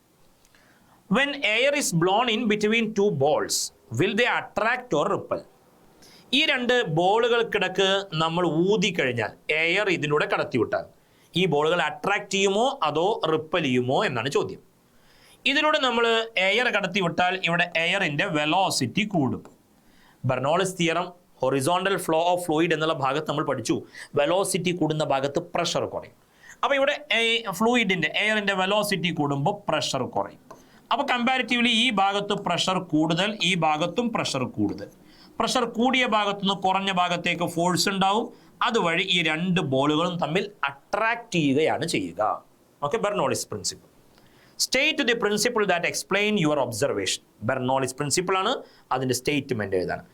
when air is blown in between two balls, will they attract or repel? ഈ 2 ബോളുകൾക്കിടക്ക് നമ്മൾ ഊതിക്കഴിഞ്ഞാൽ എയർ ഇതിലൂടെ കടത്തിവിട്ടാൽ ഈ ബോളുകൾ അട്രാക്ട് ചെയ്യുമോ അതോ റിപ്പൽ ചെയ്യുമോ എന്നാണ് ചോദ്യം. ഇതിലൂടെ നമ്മൾ എയർ കടത്തിവിട്ടാൽ ഇവിടെ എയറിൻ്റെ വെലോസിറ്റി കൂടും. Bernoulli's theorem, horizontal flow of fluid എന്നുള്ള ഭാഗത്ത് നമ്മൾ പഠിച്ചു, വെലോസിറ്റി കൂടുന്ന ഭാഗത്ത് പ്രഷർ കുറയും. അപ്പോൾ ഇവിടെ ഫ്ലൂയിഡിൻ്റെ എയറിൻ്റെ വെലോസിറ്റി കൂടുമ്പോൾ പ്രഷർ കുറയും. അപ്പോൾ കമ്പാരിറ്റീവ്ലി ഈ ഭാഗത്ത് പ്രഷർ കൂടുതൽ, ഈ ഭാഗത്തും പ്രഷർ കൂടുതൽ. പ്രഷർ കൂടിയ ഭാഗത്തുനിന്ന് കുറഞ്ഞ ഭാഗത്തേക്ക് ഫോഴ്സ് ഉണ്ടാവും. അതുവഴി ഈ 2 ബോളുകളും തമ്മിൽ അട്രാക്ട് ചെയ്യുകയാണ് ചെയ്യുക. Okay, Bernoulli's principle. State the principle that explain your observation. Bernoulli's principle ആണ്, അതിൻ്റെ സ്റ്റേറ്റ്മെന്റ് എഴുതാണ്.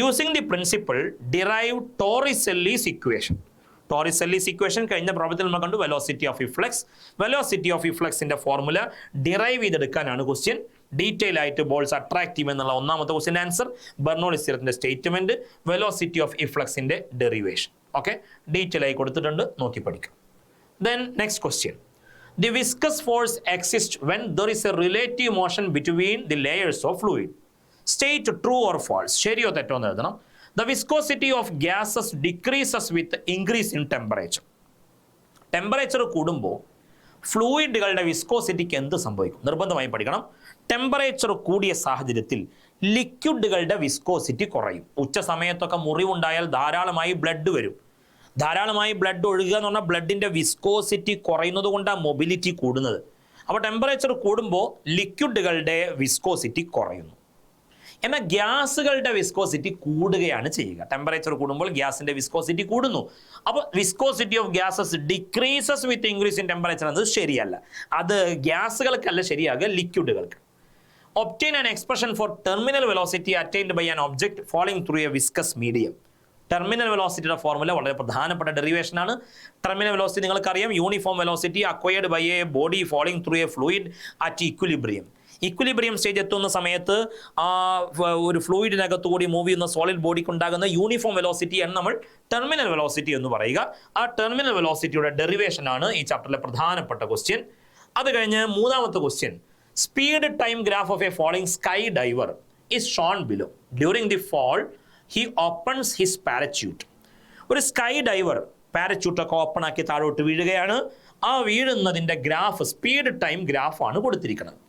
Using the principle derive Torricelli's equation. Torricelli's equation കഴിഞ്ഞ പ്രോബ്ലത്തിൽ നമ്മൾ കണ്ടു. Velocity of efflux, velocity of ഇഫ്ലക്സിന്റെ ഫോർമുല ഡിറൈവ് ചെയ്തെടുക്കാനാണ് ക്വസ്റ്റ്യൻ. ഡീറ്റെയിൽ ആയിട്ട് ബോൾസ് അട്രാക്ട് ചെയ്യുമെന്നുള്ള ഒന്നാമത്തെ ക്വസ്റ്റ്യൻ ആൻസർ, ബെർണോളിസ് തിയറത്തിന്റെ സ്റ്റേറ്റ്മെന്റ്, വെലോസിറ്റി ഓഫ് ഇഫ്ലക്സിന്റെ ഡെറിവേഷൻ. ഓക്കെ, ഡീറ്റെയിൽ ആയി കൊടുത്തിട്ടുണ്ട്, നോക്കി പഠിക്കാം. Then next question, the viscous force exist when there is a relative motion between the layers of fluid. State true or false, ശരിയോ തെറ്റോ എന്ന് എഴുതണം. The viscosity of gases decreases with increase in temperature. Temperature കൂടുമ്പോൾ ഫ്ലൂയിഡുകളുടെ വിസ്കോസിറ്റിക്ക് എന്ത് സംഭവിക്കും? നിർബന്ധമായി പഠിക്കണം. Temperature കൂടിയ സാഹചര്യത്തിൽ ലിക്വിഡുകളുടെ വിസ്കോസിറ്റി കുറയും. ഉച്ച സമയത്തൊക്കെ മുറിവുണ്ടായാൽ ധാരാളമായി ബ്ലഡ് വരും. ധാരാളമായി ബ്ലഡ് ഒഴുകുക എന്ന് പറഞ്ഞാൽ ബ്ലഡിൻ്റെ വിസ്കോസിറ്റി കുറയുന്നത് കൊണ്ടാണ് മൊബിലിറ്റി കൂടുന്നത്. അപ്പോൾ ടെമ്പറേച്ചർ കൂടുമ്പോൾ ലിക്വിഡുകളുടെ വിസ്കോസിറ്റി കുറയുന്നു. എന്നാൽ ഗ്യാസുകളുടെ വിസ്കോസിറ്റി കൂടുകയാണ് ചെയ്യുക. ടെമ്പറേച്ചർ കൂടുമ്പോൾ ഗ്യാസിന്റെ വിസ്കോസിറ്റി കൂടുന്നു. അപ്പോൾ viscosity of gases decreases with increase in temperature എന്നത് ശരിയല്ല. അത് ഗ്യാസുകൾക്കല്ല ശരിയാകുക, ലിക്വിഡുകൾക്ക്. Obtain an expression for terminal velocity attained by an object falling through a viscous medium. Terminal വെലോസിറ്റിയുടെ ഫോർമുല വളരെ പ്രധാനപ്പെട്ട ഡെറിവേഷൻ ആണ്. ടെർമിനൽ വെലോസിറ്റി നിങ്ങൾക്കറിയാം, uniform velocity acquired by a body falling through a fluid at equilibrium. Equilibrium stage എത്തുന്ന സമയത്ത് ഒരു ഫ്ലൂയിഡിനകത്ത് കൂടി move ചെയ്യുന്ന സോളിഡ് ബോഡിക്ക് ഉണ്ടാകുന്ന യൂണിഫോം വെലോസിറ്റിയാണ് നമ്മൾ ടെർമിനൽ വെലോസിറ്റി എന്ന് പറയുക. ആ ടെർമിനൽ വെലോസിറ്റിയുടെ ഡെറിവേഷൻ ആണ് ഈ ചാപ്റ്ററിലെ പ്രധാനപ്പെട്ട ക്വസ്റ്റ്യൻ. അത് കഴിഞ്ഞ് മൂന്നാമത്തെ question, speed time graph of a falling sky diver is shown below. During the fall he opens his parachute. ഒരു സ്കൈ ഡൈവർ പാരച്യൂട്ടൊക്കെ ഓപ്പൺ ആക്കി താഴോട്ട് വീഴുകയാണ്. ആ വീഴുന്നതിൻ്റെ ഗ്രാഫ്, സ്പീഡ് ടൈം ഗ്രാഫാണ് കൊടുത്തിരിക്കുന്നത്.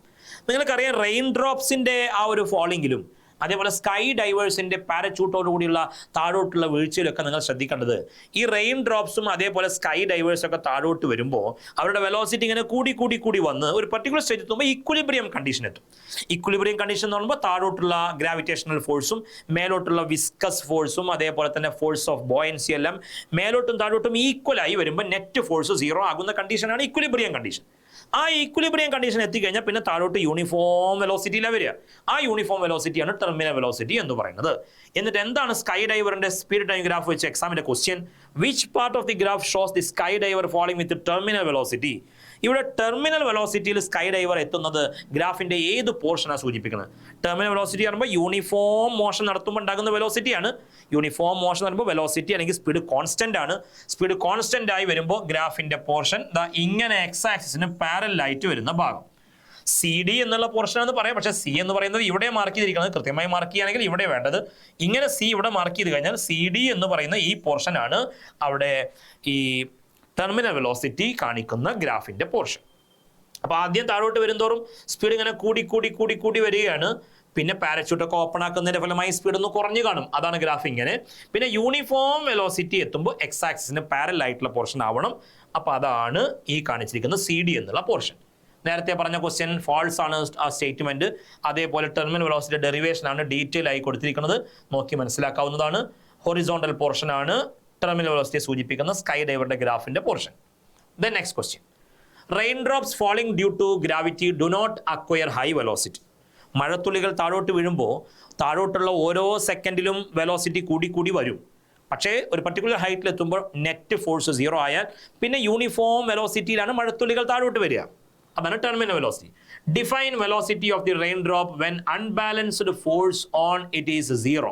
നിങ്ങൾക്കറിയാം, റെയിൻ ഡ്രോപ്സിൻ്റെ ആ ഒരു ഫോളിങ്ങിലും അതേപോലെ സ്കൈ ഡൈവേഴ്സിൻ്റെ പാരച്യൂട്ടോടു കൂടിയുള്ള താഴോട്ടുള്ള വീഴ്ചയിലൊക്കെ നിങ്ങൾ ശ്രദ്ധിക്കേണ്ടത്, ഈ റെയിൻ ഡ്രോപ്സും അതേപോലെ സ്കൈ ഡൈവേഴ്സൊക്കെ താഴോട്ട് വരുമ്പോൾ അവരുടെ വെലോസിറ്റി ഇങ്ങനെ കൂടി വന്ന് ഒരു പർട്ടിക്കുലർ സ്റ്റേജ് എത്തുമ്പോൾ ഈക്വിലിബ്രിയം കണ്ടീഷൻ എത്തും. ഈക്വിലിബ്രിയം കണ്ടീഷൻ എന്ന് പറയുമ്പോൾ താഴോട്ടുള്ള ഗ്രാവിറ്റേഷണൽ ഫോഴ്സും മേലോട്ടുള്ള വിസ്കസ് ഫോഴ്സും അതേപോലെ തന്നെ ഫോഴ്സ് ഓഫ് ബോയൻസി എല്ലാം മേലോട്ടും താഴോട്ടും ഈക്വലായി വരുമ്പോൾ നെറ്റ് ഫോഴ്സ് 0 ആകുന്ന കണ്ടീഷനാണ് ഈക്വിലിബ്രിയം കണ്ടീഷൻ. ആ ഈക്വിലിബ്രിയം കണ്ടീഷൻ എത്തിക്കഴിഞ്ഞാൽ പിന്നെ താഴോട്ട് യൂണിഫോം വെലോസിറ്റിയിലാണ് വരിക. ആ യൂണിഫോം വെലോസിറ്റിയാണ് ടെർമിനൽ വെലോസിറ്റി എന്ന് പറയുന്നത്. എന്നിട്ട് എന്താണ് സ്കൈ ഡൈവറിന്റെ സ്പീഡ് ടൈം ഗ്രാഫ് വെച്ച് എക്സാമിന്റെ question, which part of the graph shows the sky diver falling with terminal velocity. ഇവിടെ ടെർമിനൽ വെലോസിറ്റിയിൽ സ്കൈ ഡൈവർ എത്തുന്നത് ഗ്രാഫിന്റെ ഏത് പോർഷനാണ് സൂചിപ്പിക്കുന്നത്? ടെർമിനൽ വെലോസിറ്റി പറയുമ്പോൾ യൂണിഫോം മോഷൻ നടത്തുമ്പോൾ ഉണ്ടാകുന്ന വെലോസിറ്റിയാണ്. യൂണിഫോം മോഷൻ പറയുമ്പോൾ വെലോസിറ്റി അല്ലെങ്കിൽ സ്പീഡ് കോൺസ്റ്റന്റ് ആണ്. സ്പീഡ് കോൺസ്റ്റന്റ് ആയി വരുമ്പോൾ ഗ്രാഫിന്റെ പോർഷൻ ഇങ്ങനെ എക്സ് ആക്സിസിന് പാരലായിട്ട് വരുന്ന ഭാഗം സി ഡി എന്നുള്ള പോർഷൻ എന്ന് പറയാം. പക്ഷേ സി എന്ന് പറയുന്നത് ഇവിടെ മാർക്ക് ചെയ്തിരിക്കുന്നത്, കൃത്യമായി മാർക്ക് ചെയ്യുകയാണെങ്കിൽ ഇവിടെ വേണ്ടത്. ഇങ്ങനെ സി ഇവിടെ മാർക്ക് ചെയ്ത് കഴിഞ്ഞാൽ സി ഡി എന്ന് പറയുന്ന ഈ പോർഷനാണ് അവിടെ ഈ ടെർമിനൽ വെലോസിറ്റി കാണിക്കുന്ന ഗ്രാഫിൻ്റെ പോർഷൻ. അപ്പോൾ ആദ്യം താഴോട്ട് വരുന്തോറും സ്പീഡ് ഇങ്ങനെ കൂടി വരികയാണ്. പിന്നെ പാരച്യൂട്ടൊക്കെ ഓപ്പൺ ആക്കുന്നതിൻ്റെ ഫലമായി സ്പീഡ് ഒന്ന് കുറഞ്ഞു കാണും. അതാണ് ഗ്രാഫ് ഇങ്ങനെ. പിന്നെ യൂണിഫോം വെലോസിറ്റി എത്തുമ്പോൾ എക്സ് ആക്സിന് പാരലൽ ആയിട്ടുള്ള പോർഷൻ ആവണം. അപ്പോൾ അതാണ് ഈ കാണിച്ചിരിക്കുന്ന CD എന്നുള്ള പോർഷൻ. നേരത്തെ പറഞ്ഞ ക്വസ്റ്റ്യൻ ഫാൾസ് ആണ് ആ സ്റ്റേറ്റ്മെന്റ്. അതേപോലെ ടെർമിനൽ വെലോസിറ്റി ഡെറിവേഷൻ ആണ് ഡീറ്റെയിൽ ആയി കൊടുത്തിരിക്കുന്നത്, നോക്കി മനസ്സിലാക്കാവുന്നതാണ്. ഹൊറിസോണ്ടൽ പോർഷൻ ആണ് ടെർമിനൽ വെലോസിറ്റിയെ സൂചിപ്പിക്കുന്ന സ്കൈ ഡൈവറിന്റെ ഗ്രാഫിന്റെ portion. Then next question, rain drops falling due to gravity do not acquire high velocity. മഴത്തുള്ളികൾ താഴോട്ട് വീഴുമ്പോൾ താഴോട്ടുള്ള ഓരോ സെക്കൻഡിലും വെലോസിറ്റി കൂടി വരും. പക്ഷേ ഒരു പർട്ടിക്കുലർ ഹൈറ്റിൽ എത്തുമ്പോൾ നെറ്റ് ഫോഴ്സ് 0 ആയാൽ പിന്നെ യൂണിഫോം വെലോസിറ്റിയിലാണ് മഴത്തുള്ളികൾ താഴോട്ട് വരിക. അതാണ് terminal velocity. Define velocity of the rain drop when unbalanced force on it is 0.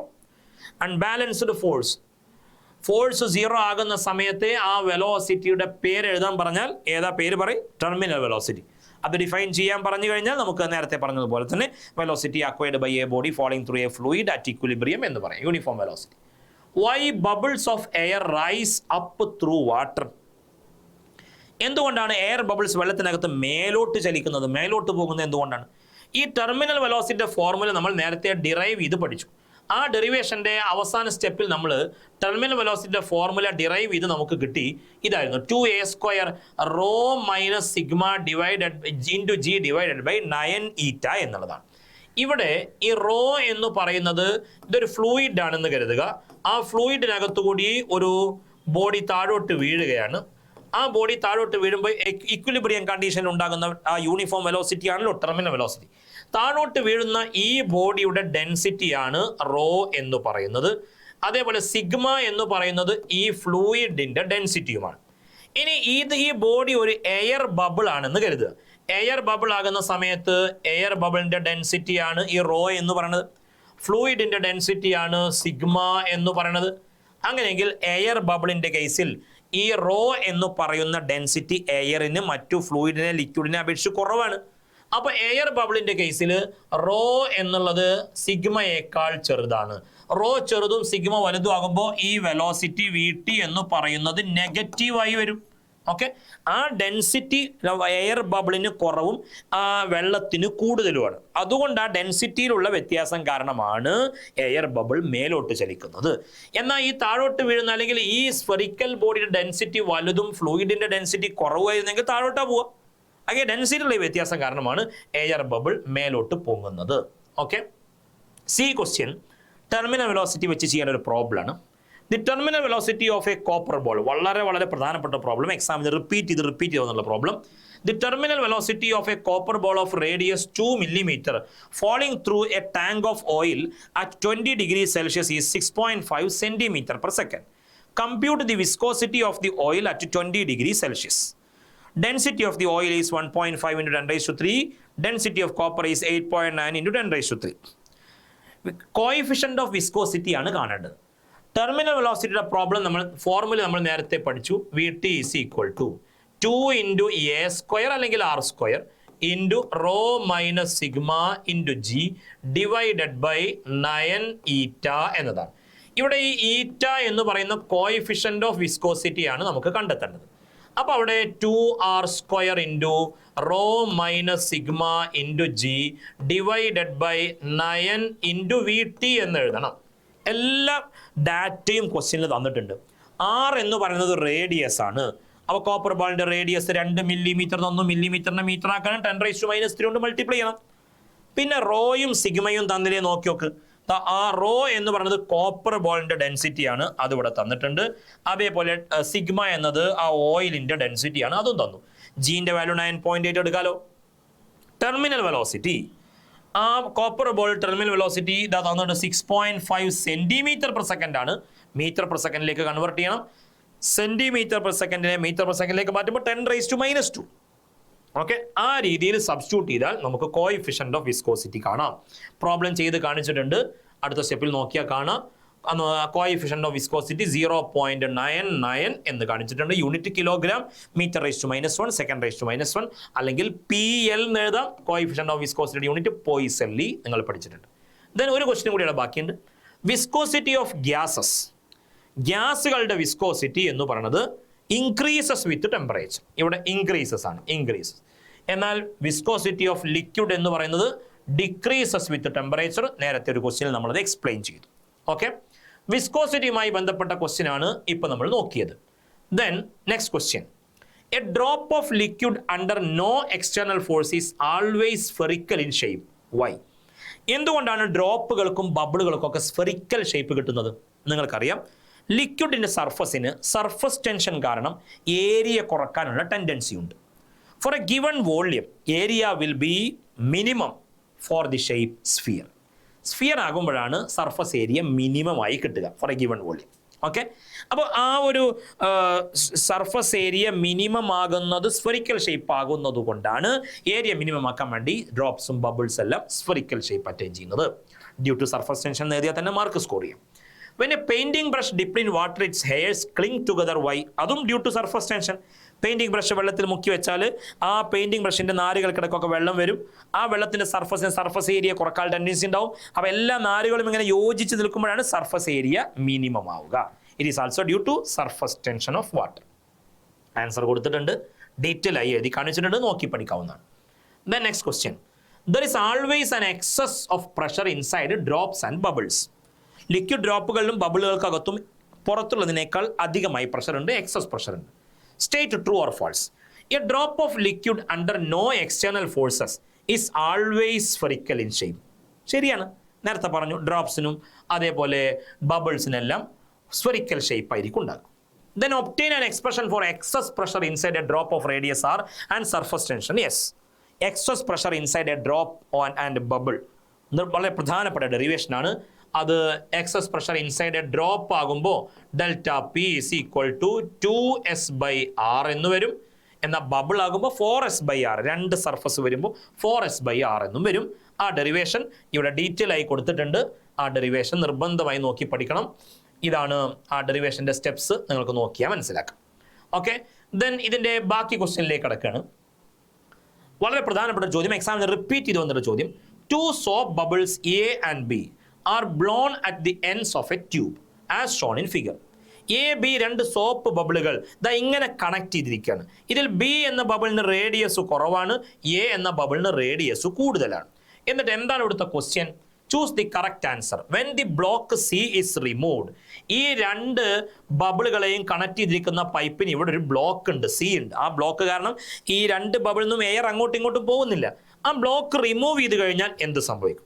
Unbalanced force 0 ആകുന്ന സമയത്ത് ആ വെലോസിറ്റിയുടെ പേര് എഴുതാൻ പറഞ്ഞാൽ ഏതാ പേര് പറയും? Terminal velocity. അത് ഡിഫൈൻ ചെയ്യാൻ പറഞ്ഞു കഴിഞ്ഞാൽ നമുക്ക് നേരത്തെ പറഞ്ഞതുപോലെ തന്നെ velocity acquired by a body falling through a fluid at equilibrium എന്ന് പറയും, uniform velocity. Why bubbles of air rise up through water. എന്തുകൊണ്ടാണ് എയർ ബബിൾസ് വെള്ളത്തിനകത്ത് മേലോട്ട് ചലിക്കുന്നത്, മേലോട്ട് പോകുന്നത് എന്തുകൊണ്ടാണ്? ഈ ടെർമിനൽ വെലോസിറ്റിയുടെ ഫോർമുല നമ്മൾ നേരത്തെ ഡിറൈവ് ചെയ്ത് പഠിച്ചു. ആ ഡെറിവേഷൻ്റെ അവസാന സ്റ്റെപ്പിൽ നമ്മൾ ടെർമിനൽ വെലോസിറ്റിയുടെ ഫോർമുല ഡിറൈവ് ചെയ്ത് നമുക്ക് കിട്ടി ഇതായിരുന്നു, 2a² rho minus sigma divided into G divided by 9η എന്നുള്ളതാണ്. ഇവിടെ ഈ റോ എന്ന് പറയുന്നത് ഇതൊരു ഫ്ലൂയിഡ് ആണെന്ന് കരുതുക. ആ ഫ്ലൂയിഡിനകത്തുകൂടി ഒരു ബോഡി താഴോട്ട് വീഴുകയാണ്. ആ ബോഡി താഴോട്ട് വീഴുമ്പോൾ ഇക്വിലിബ്രിയം കണ്ടീഷൻ ഉണ്ടാകുന്ന ആ യൂണിഫോം വെലോസിറ്റി ആണല്ലോ ടെർമിനൽ വെലോസിറ്റി. താഴോട്ട് വീഴുന്ന ഈ ബോഡിയുടെ ഡെൻസിറ്റിയാണ് റോ എന്ന് പറയുന്നത്. അതേപോലെ സിഗ്മ എന്ന് പറയുന്നത് ഈ ഫ്ലൂയിഡിന്റെ ഡെൻസിറ്റിയുമാണ്. ഇനി ഈ ബോഡി ഒരു എയർ ബബിൾ ആണെന്ന് കരുതുക. എയർ ബബിൾ ആകുന്ന സമയത്ത് എയർ ബബിളിന്റെ ഡെൻസിറ്റിയാണ് ഈ റോ എന്ന് പറയുന്നത്. ഫ്ലൂയിഡിന്റെ ഡെൻസിറ്റിയാണ് സിഗ്മ എന്ന് പറയുന്നത്. അങ്ങനെയെങ്കിൽ എയർ ബബിളിന്റെ കേസിൽ ഈ റോ എന്ന് പറയുന്ന ഡെൻസിറ്റി എയറിന് മറ്റു ഫ്ലൂയിഡിനെ ലിക്വിഡിനെ അപേക്ഷിച്ച് കുറവാണ്. അപ്പോൾ എയർ ബബിളിന്റെ കേസിൽ റോ എന്നുള്ളത് സിഗ്മയേക്കാൾ ചെറുതാണ്. റോ ചെറുതും സിഗ്മ വലുതും ആകുമ്പോൾ ഈ വെലോസിറ്റി VT എന്ന് പറയുന്നത് നെഗറ്റീവായി വരും. ഓക്കെ, ആ ഡെൻസിറ്റി എയർ ബബിളിന് കുറവും ആ വെള്ളത്തിന് കൂടുതലുമാണ്. അതുകൊണ്ട് ആ ഡെൻസിറ്റിയിലുള്ള വ്യത്യാസം കാരണമാണ് എയർ ബബിൾ മേലോട്ട് ചലിക്കുന്നത്. എന്നാൽ ഈ താഴോട്ട് വീഴുന്ന അല്ലെങ്കിൽ ഈ സ്ഫെറിക്കൽ ബോഡിയുടെ ഡെൻസിറ്റി വലുതും ഫ്ലൂയിഡിന്റെ ഡെൻസിറ്റി കുറവായിരുന്നെങ്കിൽ താഴോട്ടാ പോവുക. അങ്ങനെ ഡെൻസിറ്റിയിലുള്ള വ്യത്യാസം കാരണമാണ് എയർ ബബിൾ മേലോട്ട് പൊങ്ങുന്നത്. Okay, C question terminal velocity വെച്ച് ചെയ്യാൻ ഒരു പ്രോബ്ലം ആണ്. The terminal velocity of a copper ball, വളരെ പ്രധാനപ്പെട്ട പ്രോബ്ലം, എക്സാമിന് റിപ്പീറ്റ് ചെയ്തെന്നുള്ള problem. The terminal velocity of a copper ball of radius 2 millimeter falling through a tank of oil at 20 degrees Celsius is 6.5 centimeter per second. Compute the viscosity of the oil at 20 degrees Celsius. Density of the oil is 1.5 into 10 raised to 3. Density of copper is 8.9 into 10 raised to 3. Coefficient of viscosity ആണ് കാണേണ്ടത്. Terminal വെലോസിറ്റിയുടെ problem formula നമ്മൾ നേരത്തെ പഠിച്ചു. VT is equal to 2 into a² അല്ലെങ്കിൽ r² into rho minus sigma into G divided by 9η എന്നതാണ്. ഇവിടെ ഈ ഈറ്റ എന്ന് പറയുന്ന കോയിഫിഷ്യന്റ് ഓഫ് വിസ്കോസിറ്റി ആണ് നമുക്ക് കണ്ടെത്തേണ്ടത്. അപ്പോൾ അവിടെ 2r² into rho minus sigma into G divided by 9 into VT എന്ന് എഴുതണം. എല്ലാ ഡാറ്റയും ക്വസ്റ്റ്യനിൽ തന്നിട്ടുണ്ട്. R എന്ന് പറയുന്നത് റേഡിയസ് ആണ്. അപ്പോൾ കോപ്പർ ബോളിന്റെ റേഡിയസ് 2 millimeter 1 millimeter മീറ്റർ ആക്കാൻ 10⁻³ കൊണ്ട് മൾട്ടിപ്ലൈ ചെയ്യണം. പിന്നെ റോയും സിഗ്മയും തന്നില്ലേ നോക്കി നോക്ക്. ആ റോ എന്ന് പറയുന്നത് കോപ്പർ ബോളിന്റെ ഡെൻസിറ്റി ആണ്, അതിവിടെ തന്നിട്ടുണ്ട്. അതേപോലെ സിഗ്മ എന്നത് ആ ഓയിലിന്റെ ഡെൻസിറ്റി ആണ്, അതും തന്നു. ജീന്റെ വാല്യൂ 9.8 എടുക്കാലോ. ടെർമിനൽ വെലോസിറ്റി ആ കോപ്പർ ബോൾ ടെർമിനൽ വെലോസിറ്റി ഇതാ തന്നിട്ട് 6.5 cm/s ആണ്. മീറ്റർ/സെക്കൻഡിലേക്ക് കൺവേർട്ട് ചെയ്യണം. cm/s മീറ്റർ/സെക്കൻഡിലേക്ക് മാറ്റുമ്പോൾ 10⁻². ഓക്കെ, ആ രീതിയിൽ സബ്സ്റ്റിറ്റ്യൂട്ട് ചെയ്താൽ നമുക്ക് കോയിഫിഷ്യന്റ് ഓഫ് വിസ്കോസിറ്റി കാണാം. പ്രോബ്ലം ചെയ്ത് കാണിച്ചിട്ടുണ്ട്, അടുത്ത സ്റ്റെപ്പിൽ നോക്കിയാൽ കാണാം. കോയിഫിഷ്യന്റ് ഓഫ് വിസ്കോസിറ്റി 0.99 എന്ന് കാണിച്ചിട്ടുണ്ട്. യൂണിറ്റ് കിലോഗ്രാം, മീറ്റർ/-1, സെക്കൻഡ്/-1 അല്ലെങ്കിൽ PL എന്ന് എഴുതാം. കോയിഫിഷ്യന്റ് ഓഫ് വിസ്കോസിറ്റി യൂണിറ്റ് പോയിസെല്ലി നിങ്ങൾ പഠിച്ചിട്ടുണ്ട്. ദെൻ ഒരു ക്വസ്റ്റ്യൻ കൂടിയാണ് ബാക്കിയുണ്ട്. വിസ്കോസിറ്റി ഓഫ് ഗ്യാസസ്, ഗ്യാസുകളുടെ വിസ്കോസിറ്റി എന്ന് പറയുന്നത് ഇൻക്രീസസ് വിത്ത് ടെമ്പറേച്ചർ. ഇവിടെ ഇൻക്രീസസ് ആണ്, ഇൻക്രീസസ്. എന്നാൽ വിസ്കോസിറ്റി ഓഫ് ലിക്വിഡ് എന്ന് പറയുന്നത് ഡിക്രീസസ് വിത്ത് ടെമ്പറേച്ചർ. നേരത്തെ ഒരു ക്വസ്റ്റ്യനിൽ നമ്മളത് എക്സ്പ്ലെയിൻ ചെയ്തു. ഓക്കെ, വിസ്കോസിറ്റിയുമായി ബന്ധപ്പെട്ട ക്വസ്റ്റ്യൻ ആണ് ഇപ്പോൾ നമ്മൾ നോക്കിയത്. Then next question, a drop of liquid under no external force is always spherical in shape. Why? എന്തുകൊണ്ടാണ് ഡ്രോപ്പുകൾക്കും ബബിളുകൾക്കും ഒക്കെ സ്ഫെറിക്കൽ ഷേപ്പ് കിട്ടുന്നത്? നിങ്ങൾക്കറിയാം, ലിക്വിഡിൻ്റെ സർഫസിന് സർഫസ് ടെൻഷൻ കാരണം ഏരിയ കുറക്കാനുള്ള ടെൻഡൻസി ഉണ്ട്. For a given volume area will be minimum for the shape sphere. Sphere ആകുമ്പോഴാണ് സർഫസ് ഏരിയ മിനിമം ആയി കിട്ടുക for a given volume. Okay, അപ്പോൾ ആ ഒരു സർഫസ് ഏരിയ മിനിമം ആകുന്നത് സ്ഫെറിക്കൽ ഷേപ്പ് ആകുന്നത് കൊണ്ടാണ് ഏരിയ മിനിമം ആക്കാൻ വേണ്ടി ഡ്രോപ്സും ബബിൾസ് എല്ലാം സ്ഫെറിക്കൽ ഷേപ്പ് അറ്റൈൻ ചെയ്യുന്നത്. ഡ്യൂ ടു സർഫസ് ടെൻഷൻ നേടിയാൽ തന്നെ മാർക്ക് സ്കോർ ചെയ്യും. When a painting brush dipped in water, its hairs cling together. Why? അതും due to surface tension. Painting brush വെള്ളത്തിൽ മുക്കി വെച്ചാൽ ആ പെയിൻറ്റിംഗ് ബ്രഷിൻ്റെ നാരുകൾക്കിടക്കൊക്കെ വെള്ളം വരും. ആ വെള്ളത്തിൻ്റെ സർഫസ് ഏരിയ കുറക്കാൻ ടെൻഡൻസി ഉണ്ടാവും. അപ്പോൾ എല്ലാ നാരുകളും ഇങ്ങനെ യോജിച്ച് നിൽക്കുമ്പോഴാണ് സർഫസ് ഏരിയ മിനിമം ആവുക. It is also due to surface tension of water. Answer കൊടുത്തിട്ടുണ്ട്, ഡീറ്റെയിൽ ആയി എഴുതി കാണിച്ചിട്ടുണ്ട്, നോക്കി പഠിക്കാവുന്നതാണ്. Then next question, there is always an excess of pressure inside drops and bubbles. Liquid ഡ്രോപ്പുകളിലും ബബിളുകൾക്കകത്തും പുറത്തുള്ളതിനേക്കാൾ അധികമായി പ്രഷർ ഉണ്ട്, എക്സസ് പ്രഷർ ഉണ്ട്. State true or false. A drop of liquid under no external forces is always spherical in shape. ശരിയാണ്, നേരത്തെ പറഞ്ഞു, ഡ്രോപ്സിനും അതേപോലെ ബബിൾസിനെല്ലാം സ്ഫെറിക്കൽ ഷേപ്പ് ആയിരിക്കും ഉണ്ടാകും. Then obtain an expression for excess pressure inside a drop of radius r and surface tension. Yes, excess pressure inside a drop and bubble വളരെ പ്രധാനപ്പെട്ട derivation ആണ്. അത് excess pressure inside a drop ആകുമ്പോൾ delta P is equal to 2s/r എന്ന് വരും. എന്നാൽ bubble ആകുമ്പോൾ 4s/r, രണ്ട് സർഫസ് വരുമ്പോൾ 4s/r എന്നും വരും. ആ ഡെറിവേഷൻ ഇവിടെ ഡീറ്റെയിൽ ആയി കൊടുത്തിട്ടുണ്ട്. ആ ഡെറിവേഷൻ നിർബന്ധമായി നോക്കി പഠിക്കണം. ഇതാണ് ആ ഡെറിവേഷൻ്റെ സ്റ്റെപ്സ്, നിങ്ങൾക്ക് നോക്കിയാൽ മനസ്സിലാക്കാം. ഓക്കെ, ദെൻ ഇതിൻ്റെ ബാക്കി ക്വസ്റ്റ്യനിലേക്ക് കിടക്കുകയാണ്. വളരെ പ്രധാനപ്പെട്ട ചോദ്യം, എക്സാമിന് റിപ്പീറ്റ് ചെയ്ത് വന്നൊരു ചോദ്യം. 2 soap bubbles A and B are blown at the ends of a tube as shown in figure. A B രണ്ട് സോപ്പ് ബബിളുകൾ ദാ ഇങ്ങനെ കണക്ട് ചെയ്തിരിക്കുകയാണ്. ഇതിൽ ബി എന്ന ബബിളിന് റേഡിയസ് കുറവാണ്, എ എന്ന ബബിളിന് റേഡിയസ് കൂടുതലാണ്. എന്നിട്ട് എന്താണ് ഇവിടുത്തെ question? Choose the correct answer when the block C is removed. ഈ രണ്ട് ബബിളുകളെയും കണക്ട് ചെയ്തിരിക്കുന്ന പൈപ്പിന് ഇവിടെ ഒരു ബ്ലോക്ക് ഉണ്ട്, സി ഉണ്ട്. ആ ബ്ലോക്ക് കാരണം ഈ രണ്ട് ബബിളിൽ നിന്നും എയർ അങ്ങോട്ടും ഇങ്ങോട്ടും പോകുന്നില്ല. ആ ബ്ലോക്ക് റിമൂവ് ചെയ്ത് കഴിഞ്ഞാൽ എന്ത് സംഭവിക്കും?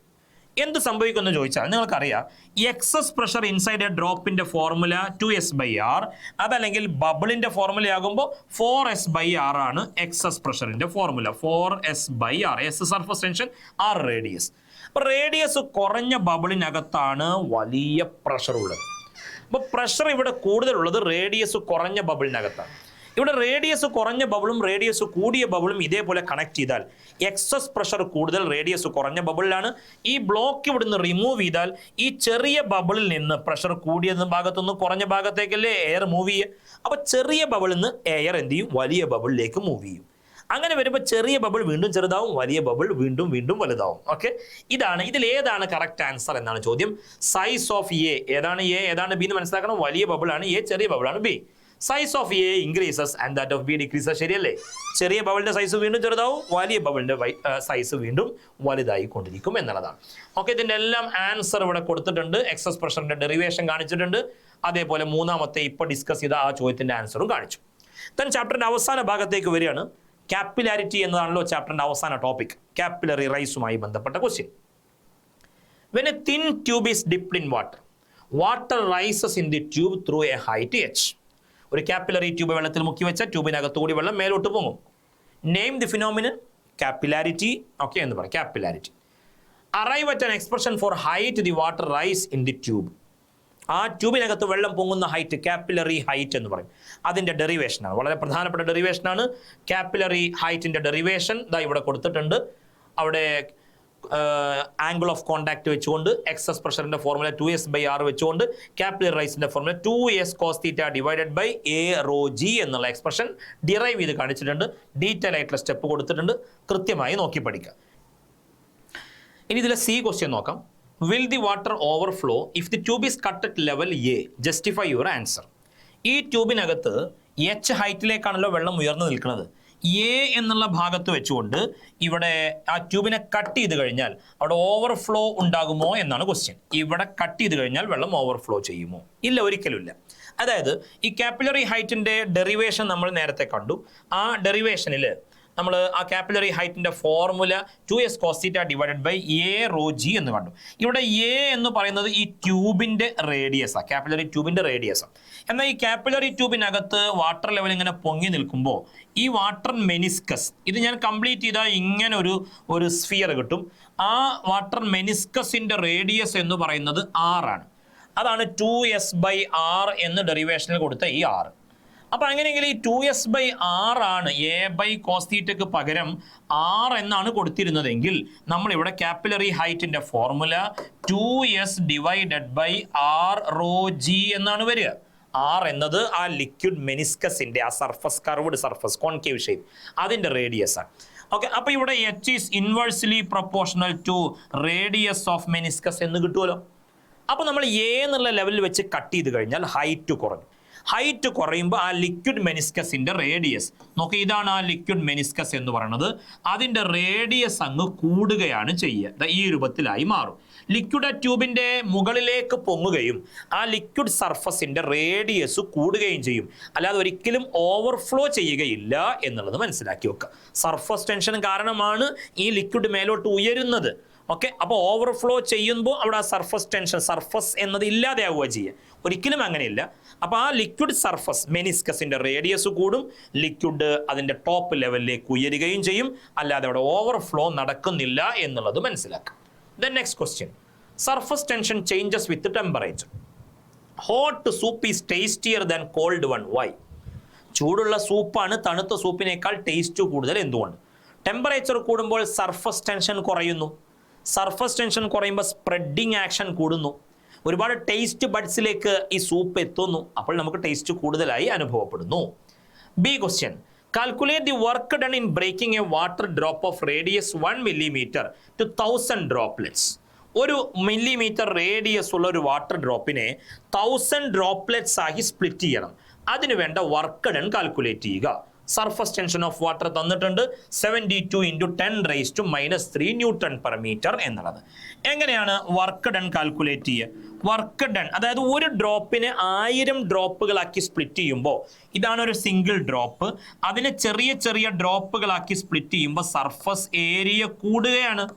എന്ത് സംഭവിക്കുമെന്ന് ചോദിച്ചാൽ നിങ്ങൾക്കറിയാം, എക്സസ് പ്രഷർ ഇൻസൈഡ് എ ഡ്രോപ്പിന്റെ ഫോർമുല 2s/r, അതല്ലെങ്കിൽ ബബിളിന്റെ ഫോർമുല ആകുമ്പോൾ 4s/r ആണ് എക്സസ് പ്രഷറിന്റെ formula. 4s/r, S surface tension, R radius. അപ്പോൾ റേഡിയസ് കുറഞ്ഞ ബബിളിനകത്താണ് വലിയ പ്രഷർ ഉള്ളത്. അപ്പോൾ പ്രഷർ ഇവിടെ കൂടുതലുള്ളത് റേഡിയസ് കുറഞ്ഞ ബബിളിനകത്താണ്. ഇവിടെ റേഡിയസ് കുറഞ്ഞ ബബിളും റേഡിയസ് കൂടിയ ബബിളും ഇതേപോലെ കണക്ട് ചെയ്താൽ എക്സസ് പ്രഷർ കൂടുതൽ റേഡിയസ് കുറഞ്ഞ ബബിളിലാണ്. ഈ ബ്ലോക്ക് ഇവിടുന്ന് റിമൂവ് ചെയ്താൽ ഈ ചെറിയ ബബിളിൽ നിന്ന് പ്രഷർ കൂടിയ ഭാഗത്തുനിന്ന് കുറഞ്ഞ ഭാഗത്തേക്കല്ലേ എയർ മൂവ് ചെയ്യുക. അപ്പോൾ ചെറിയ ബബിളിൽ നിന്ന് എയർ എന്ത് ചെയ്യും? വലിയ ബബിളിലേക്ക് മൂവ് ചെയ്യും. അങ്ങനെ വരുമ്പോൾ ചെറിയ ബബിൾ വീണ്ടും ചെറുതാവും, വലിയ ബബിൾ വീണ്ടും വീണ്ടും വലുതാവും. ഓക്കെ, ഇതാണ് ഇതിൽ ഏതാണ് കറക്റ്റ് ആൻസർ എന്നാണ് ചോദ്യം. സൈസ് ഓഫ് എ ഏതാണ്? എ ഏതാണ്? ബി എന്ന് മനസ്സിലാക്കണം. വലിയ ബബിളാണ് എ, ചെറിയ ബബിളാണ് B. Size of A increases and that of B decreases. ശരിയല്ലേ? ചെറിയ ബബിളിന്റെ സൈസ് വീണ്ടും ചെറുതാവും, വലിയ ബബിളിന്റെ സൈസ് വീണ്ടും വലുതായി കൊണ്ടിരിക്കും എന്നുള്ളതാണ്. ഓക്കെ, ഇതിന്റെ എല്ലാം ആൻസർ ഇവിടെ കൊടുത്തിട്ടുണ്ട്. എക്സസ് പ്രഷറിന്റെ ഡെറിവേഷൻ കാണിച്ചിട്ടുണ്ട്. അതേപോലെ മൂന്നാമത്തെ ഇപ്പോൾ ഡിസ്കസ് ചെയ്ത ആ ചോദ്യത്തിന്റെ ആൻസറും കാണിച്ചു. ദെൻ ചാപ്റ്ററിന്റെ അവസാന ഭാഗത്തേക്ക് വരികയാണ്. കാപ്പിലാരിറ്റി എന്നതാണല്ലോ ചാപ്റ്ററിന്റെ അവസാന ടോപ്പിക്. കാപ്പിലറി റൈസുമായി ബന്ധപ്പെട്ട question. When A thin tube is dipped in water, water rises in the tube through A height h. ഒരു കാപ്പിലറി ട്യൂബ് വെള്ളത്തിൽ മുക്കി വെച്ച ട്യൂബിനകത്തുകൂടി വെള്ളം മേലോട്ട് പോകും. Name the phenomenon. Capillarity. Okay എന്ന് പറയാം, capillarity. Arrive at an expression four height the water rice in the tube. ആ ട്യൂബിനകത്ത് വെള്ളം പൊങ്ങുന്ന ഹൈറ്റ് കാപ്പിലറി ഹൈറ്റ് എന്ന് പറയും. അതിൻ്റെ ഡെറിവേഷനാണ്, വളരെ പ്രധാനപ്പെട്ട ഡെറിവേഷനാണ്. കാപ്പിലറി ഹൈറ്റിൻ്റെ ഡെറിവേഷൻ ദാ ഇവിടെ കൊടുത്തിട്ടുണ്ട്. അവിടെ ആംഗിൾ ഓഫ് കോണ്ടാക്ട് വെച്ചുകൊണ്ട് എക്സസ് പ്രഷറിന്റെ ഫോർമുല 2s/r വെച്ചുകൊണ്ട് കാപ്പിലറി റൈസിന്റെ formula 2s cos θ divided by a rho g എന്നുള്ള എക്സ്പ്രഷൻ ഡിറൈവ് ചെയ്ത് കാണിച്ചിട്ടുണ്ട്. ഡീറ്റെയിൽ ആയിട്ടുള്ള സ്റ്റെപ്പ് കൊടുത്തിട്ടുണ്ട്, കൃത്യമായി നോക്കി പഠിക്കുക. ഇനി ഇതിലെ സി ക്വസ്റ്റ്യൻ നോക്കാം. Will the water overflow if the tube is cut at level A? Justify your answer. ഈ ട്യൂബിനകത്ത് എച്ച് ഹൈറ്റിലേക്കാണല്ലോ വെള്ളം ഉയർന്നു നിൽക്കുന്നത്. എ എന്നുള്ള ഭാഗത്ത് വെച്ചുകൊണ്ട് ഇവിടെ ആ ട്യൂബിനെ കട്ട് ചെയ്ത് കഴിഞ്ഞാൽ അവിടെ ഓവർഫ്ലോ ഉണ്ടാകുമോ എന്നാണ് ക്വസ്റ്റ്യൻ. ഇവിടെ കട്ട് ചെയ്ത് കഴിഞ്ഞാൽ വെള്ളം ഓവർഫ്ലോ ചെയ്യുമോ? ഇല്ല, ഒരിക്കലും ഇല്ല. അതായത് ഈ കാപ്പിലറി ഹൈറ്റിന്റെ ഡെറിവേഷൻ നമ്മൾ നേരത്തെ കണ്ടു. ആ ഡെറിവേഷനിൽ നമ്മൾ ആ കാപ്പിലറി ഹൈറ്റിന്റെ formula 2s cos θ divided by A rho G എന്ന് കണ്ടു. ഇവിടെ എ എന്ന് പറയുന്നത് ഈ ട്യൂബിന്റെ റേഡിയസാണ്, കാപ്പിലറി ട്യൂബിന്റെ റേഡിയസാണ്. എന്നാൽ ഈ കാപ്പിലറി ട്യൂബിനകത്ത് വാട്ടർ ലെവൽ ഇങ്ങനെ പൊങ്ങി നിൽക്കുമ്പോൾ ഈ വാട്ടർ മെനിസ്കസ്, ഇത് ഞാൻ കംപ്ലീറ്റ് ചെയ്താൽ ഇങ്ങനെ ഒരു സ്ഫിയർ കിട്ടും. ആ വാട്ടർ മെനിസ്കസിന്റെ റേഡിയസ് എന്ന് പറയുന്നത് R ആണ്. അതാണ് 2s/r എന്ന് ഡെറിവേഷനിൽ കൊടുത്ത ഈ R. അപ്പൊ അങ്ങനെയെങ്കിൽ ഈ 2s/r ആണ് a/cos θക്ക് പകരം R എന്നാണ് കൊടുത്തിരുന്നതെങ്കിൽ നമ്മൾ ഇവിടെ കാപ്പിലറി ഹൈറ്റിന്റെ formula 2s divided by r rho G എന്നാണ് വരിക. R എന്നത് ആ ലിക്വിഡ് മെനിസ്കസിന്റെ ആ surface, curved surface, concave shape, അതിന്റെ റേഡിയസ് ആണ്. ഓക്കെ, അപ്പൊ ഇവിടെ h is inversely proportional to radius of meniscus എന്ന് കിട്ടുമല്ലോ. അപ്പൊ നമ്മൾ എ എന്നുള്ള ലെവലിൽ വെച്ച് കട്ട് ചെയ്ത് കഴിഞ്ഞാൽ ഹൈറ്റ് കുറഞ്ഞു. ഹൈറ്റ് കുറയുമ്പോൾ ആ ലിക്വിഡ് മെനിസ്കസിന്റെ റേഡിയസ് നോക്കി, ഇതാണ് ആ ലിക്വിഡ് മെനിസ്കസ് എന്ന് പറയുന്നത്. അതിന്റെ റേഡിയസ് അങ്ങ് കൂടുകയാണ് ചെയ്യുക. ഈ രൂപത്തിലായി മാറും. ലിക്വിഡ് ട്യൂബിന്റെ മുകളിലേക്ക് പൊങ്ങുകയും ആ ലിക്വിഡ് സർഫസിന്റെ റേഡിയസ് കൂടുകയും ചെയ്യും. അല്ലാതെ ഒരിക്കലും ഓവർഫ്ലോ ചെയ്യുകയില്ല എന്നുള്ളത് മനസ്സിലാക്കി വെക്കുക. സർഫസ് ടെൻഷൻ കാരണമാണ് ഈ ലിക്വിഡ് മേലോട്ട് ഉയരുന്നത്. ഓക്കെ, അപ്പോൾ ഓവർഫ്ലോ ചെയ്യുമ്പോൾ അവിടെ ആ സർഫസ് ടെൻഷൻ, സർഫസ് എന്നത് ഇല്ലാതെയാവുക ചെയ്യുക. ഒരിക്കലും അങ്ങനെയില്ല. അപ്പോൾ ആ ലിക്വിഡ് സർഫസ് മെനിസ്കസിന്റെ റേഡിയസ് കൂടും, ലിക്വിഡ് അതിന്റെ ടോപ്പ് ലെവലിലേക്ക് ഉയരുകയും ചെയ്യും. അല്ലാതെ അവിടെ ഓവർഫ്ലോ നടക്കുന്നില്ല എന്നുള്ളത് മനസ്സിലാക്കാം. Then next question, surface tension changes with temperature. Hot soup is tastier than cold one. Why? ചൂടുള്ള സൂപ്പാണ് തണുത്ത സൂപ്പിനേക്കാൾ ടേസ്റ്റ് കൂടുതൽ. എന്തുകൊണ്ട്? ടെമ്പറേച്ചർ കൂടുമ്പോൾ സർഫസ് ടെൻഷൻ കുറയുന്നു. സർഫസ് ടെൻഷൻ കുറയുമ്പോൾ സ്പ്രെഡിങ് ആക്ഷൻ കൂടുന്നു. ഒരുപാട് ടേസ്റ്റ് ബഡ്സിലേക്ക് ഈ സൂപ്പ് എത്തുന്നു. അപ്പോൾ നമുക്ക് ടേസ്റ്റ് കൂടുതലായി അനുഭവപ്പെടുന്നു. B question, calculate the work done in breaking a water drop of radius 1 millimeter to 1000 droplets. 1 millimeter radius ഉള്ള ഒരു വാട്ടർ ഡ്രോപ്പിനെ 1000 droplets ആക്കി സ്പ്ലിറ്റ് ചെയ്യണം. അതിന് വേണ്ട വർക്ക് ഡൺ കാൽക്കുലേറ്റ് ചെയ്യുക. സർഫസ് ടെൻഷൻ ഓഫ് വാട്ടർ തന്നിട്ടുണ്ട് 72 × 10⁻³ Nm/m എന്നുള്ളത്. എങ്ങനെയാണ് വർക്ക് ഡൺ കാൽക്കുലേറ്റ് ചെയ്യുക? വർക്ക് ഡൺ അതായത് ഒരു ഡ്രോപ്പിനെ 1000 ഡ്രോപ്പുകളാക്കി സ്പ്ലിറ്റ് ചെയ്യുമ്പോൾ, ഇതാണ് ഒരു സിംഗിൾ ഡ്രോപ്പ്, അതിനെ ചെറിയ ചെറിയ ഡ്രോപ്പുകളാക്കി സ്പ്ലിറ്റ് ചെയ്യുമ്പോൾ സർഫസ് ഏരിയ കൂടുകയാണ്.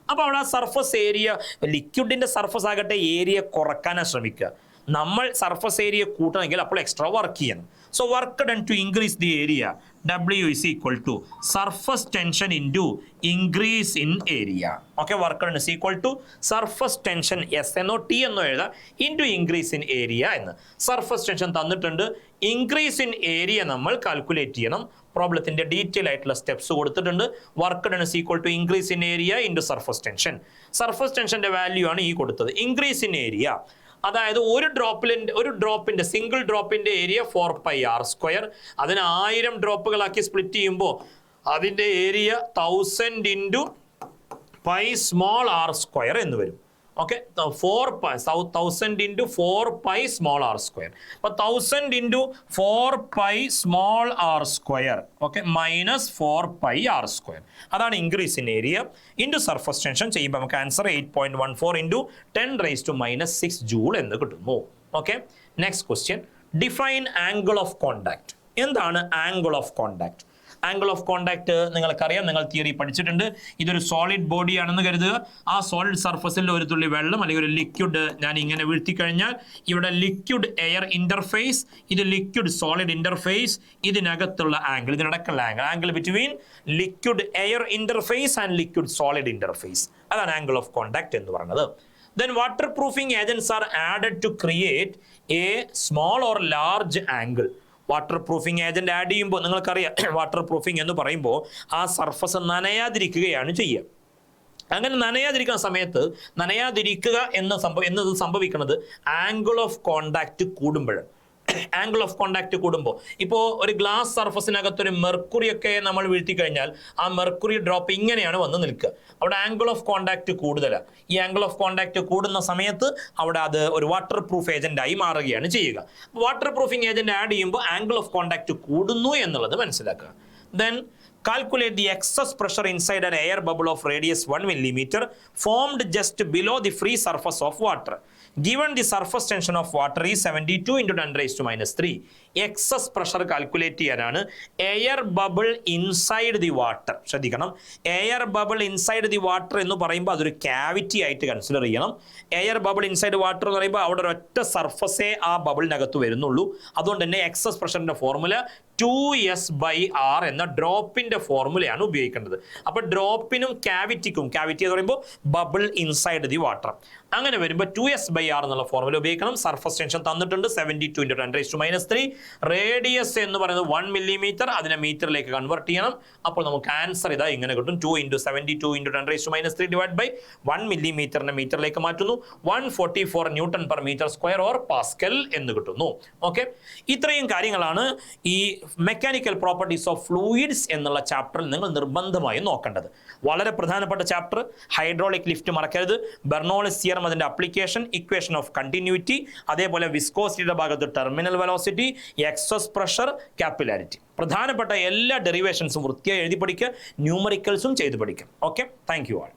അപ്പോൾ അവിടെ സർഫസ് ഏരിയ, ലിക്വിഡിന്റെ സർഫസ് ആകട്ടെ ഏരിയ കുറക്കാനാണ് ശ്രമിക്കുക. നമ്മൾ സർഫസ് ഏരിയ കൂട്ടണമെങ്കിൽ അപ്പോൾ എക്സ്ട്രാ വർക്ക് ചെയ്യണം. So work done to increase the area, W is equal to surface tension into increase in area. Okay, work done is equal to surface tension S എന്നോ T എന്നോ എഴുതാം into increase in area എന്ന്. Surface tension തന്നിട്ടുണ്ട്, increase in area നമ്മൾ calculate ചെയ്യണം. പ്രോബ്ലത്തിന്റെ detail ആയിട്ടുള്ള steps കൊടുത്തിട്ടുണ്ട്. Work done is equal to increase in area into surface tension. Surface ടെൻഷന്റെ വാല്യൂ ആണ് ഈ കൊടുത്തത്. ഇൻക്രീസ് ഇൻ ഏരിയ അതായത് ഒരു ഡ്രോപ്പിന്റെ സിംഗിൾ ഡ്രോപ്പിന്റെ ഏരിയ 4πr². അതിന് 1000 ഡ്രോപ്പുകളാക്കി സ്പ്ലിറ്റ് ചെയ്യുമ്പോൾ അതിന്റെ ഏരിയ 1000 × πr² എന്ന് വരും. Okay, 1000 × 4πr². അപ്പൊ 1000 × 4πr², ഓക്കെ, -4πr². അതാണ് increase in area into surface tension ചെയ്യുമ്പോൾ നമുക്ക് ആൻസർ 8.14 × 10⁻⁻6 ജൂൾ എന്ന് കിട്ടുന്നു. Okay, next question, define angle of contact. എന്താണ് angle of contact? Angle of contact നിങ്ങൾക്കറിയാം, നിങ്ങൾ തിയറി പഠിച്ചിട്ടുണ്ട്. ഇതൊരു സോളിഡ് ബോഡി ആണെന്ന് കരുതുക. ആ സോളിഡ് സർഫസിൽ ഒരു തുള്ളി വെള്ളം അല്ലെങ്കിൽ ഒരു ലിക്വിഡ് ഞാൻ ഇങ്ങനെ വീഴ്ത്തി കഴിഞ്ഞാൽ ഇവിടെ ലിക്വിഡ് എയർ ഇന്റർഫേസ്, ഇത് ലിക്വിഡ് സോളിഡ് ഇന്റർഫേസ്, ഇതിനകത്തുള്ള ആംഗിൾ, ഇതിനടക്കുള്ള angle between liquid air interface and liquid solid interface, അതാണ് ആംഗിൾ ഓഫ് കോണ്ടാക്ട് എന്ന് പറയുന്നത്. Then waterproofing agents are added to create a small or large angle. Water proofing agent add ചെയ്യുമ്പോൾ നിങ്ങൾക്കറിയാം, water proofing എന്ന് പറയുമ്പോൾ ആ surface നനയാതിരിക്കുകയാണ് ചെയ്യുക. അങ്ങനെ നനയാതിരിക്കുന്ന സമയത്ത് നനയാതിരിക്കുക എന്നത് സംഭവിക്കുന്നത് ആംഗിൾ ഓഫ് കോണ്ടാക്ട് കൂടുമ്പോഴാണ്. ആംഗിൾ ഓഫ് കോണ്ടാക്ട് കൂടുമ്പോൾ, ഇപ്പോൾ ഒരു ഗ്ലാസ് സർഫസിനകത്തൊരു മെർക്കുറി ഒക്കെ നമ്മൾ വീഴ്ത്തി കഴിഞ്ഞാൽ ആ മെർക്കുറി ഡ്രോപ്പ് ഇങ്ങനെയാണ് വന്ന് നിൽക്കുക. അവിടെ ആംഗിൾ ഓഫ് കോണ്ടാക്ട് കൂടുതലാണ്. ഈ ആംഗിൾ ഓഫ് കോണ്ടാക്ട് കൂടുന്ന സമയത്ത് അവിടെ അത് ഒരു വാട്ടർ പ്രൂഫ് ഏജന്റായി മാറുകയാണ് ചെയ്യുക. വാട്ടർ പ്രൂഫിംഗ് ഏജന്റ് ആഡ് ചെയ്യുമ്പോൾ ആംഗിൾ ഓഫ് കോണ്ടാക്ട് കൂടുന്നു എന്നുള്ളത് മനസ്സിലാക്കുക. Then calculate the excess pressure inside an air bubble of radius 1 millimeter formed just below the free surface of water. Given the surface tension of water is 72 into 10 raised to minus 3. Excess pressure calculate ചെയ്യാനാണ് air bubble inside the water. ശ്രദ്ധിക്കണം, air bubble inside the water എന്ന് പറയുമ്പോൾ അതൊരു cavity ആയിട്ട് consider ചെയ്യണം. Air bubble inside water എന്ന് പറയുമ്പോൾ അവിടെ ഒരൊറ്റ സർഫസേ ആ ബബിളിനകത്ത് വരുന്നുള്ളൂ. അതുകൊണ്ട് തന്നെ എക്സസ് പ്രഷറിന്റെ ഫോർമുല 2S/R എന്ന ഡ്രോപ്പിന്റെ ഫോർമുലയാണ് ഉപയോഗിക്കേണ്ടത്. അപ്പോൾ ഡ്രോപ്പിനും ക്യാവിറ്റിക്കും, ക്യാവിറ്റി എന്ന് പറയുമ്പോൾ ബബിൾ ഇൻസൈഡ് ദി വാട്ടർ, അങ്ങനെ വരുമ്പോൾ 2S/R എന്നുള്ള ഫോർമുല ഉപയോഗിക്കണം. സർഫസ് ടെൻഷൻ തന്നിട്ടുണ്ട് 72 into 10 raised to minus 3. Radius എന്ന് പറയുന്നത് 1 millimeter, അതിനെ മീറ്ററിലേക്ക് കൺവേർട്ട് ചെയ്യണം. അപ്പോൾ നമുക്ക് ആൻസർ ഇതാ ഇങ്ങനെ കിട്ടും. 2 into 72 into 10 raised to minus 3 divided by 1 millimeter മീറ്ററിലേക്ക് മാറ്റുന്നു. 144 Newton per meter square or Pascal എന്ന് കിട്ടുന്നു. ഓക്കെ, ഇത്രയും കാര്യങ്ങളാണ് ഈ മെക്കാനിക്കൽ പ്രോപ്പർട്ടീസ് ഓഫ് ഫ്ലൂയിഡ്സ് എന്നുള്ള ചാപ്റ്ററിൽ നിങ്ങൾ നിർബന്ധമായും നോക്കേണ്ടത്. വളരെ പ്രധാനപ്പെട്ട ചാപ്റ്റർ. ഹൈഡ്രോളിക് ലിഫ്റ്റ് മറക്കരുത്, ബെർണോളിസ് തിയറം അതിന്റെ അപ്ലിക്കേഷൻ, ഇക്വേഷൻ ഓഫ് കണ്ടിന്യൂറ്റി, അതേപോലെ വിസ്കോസിറ്റിയുടെ ഭാഗത്ത് terminal velocity, excess pressure, capillarity. പ്രധാനപ്പെട്ട എല്ലാ ഡെറിവേഷൻസും വൃത്തിയായി എഴുതി പഠിക്കുക, ന്യൂമറിക്കൽസും ചെയ്ത് പഠിക്കുക. Okay, thank you all.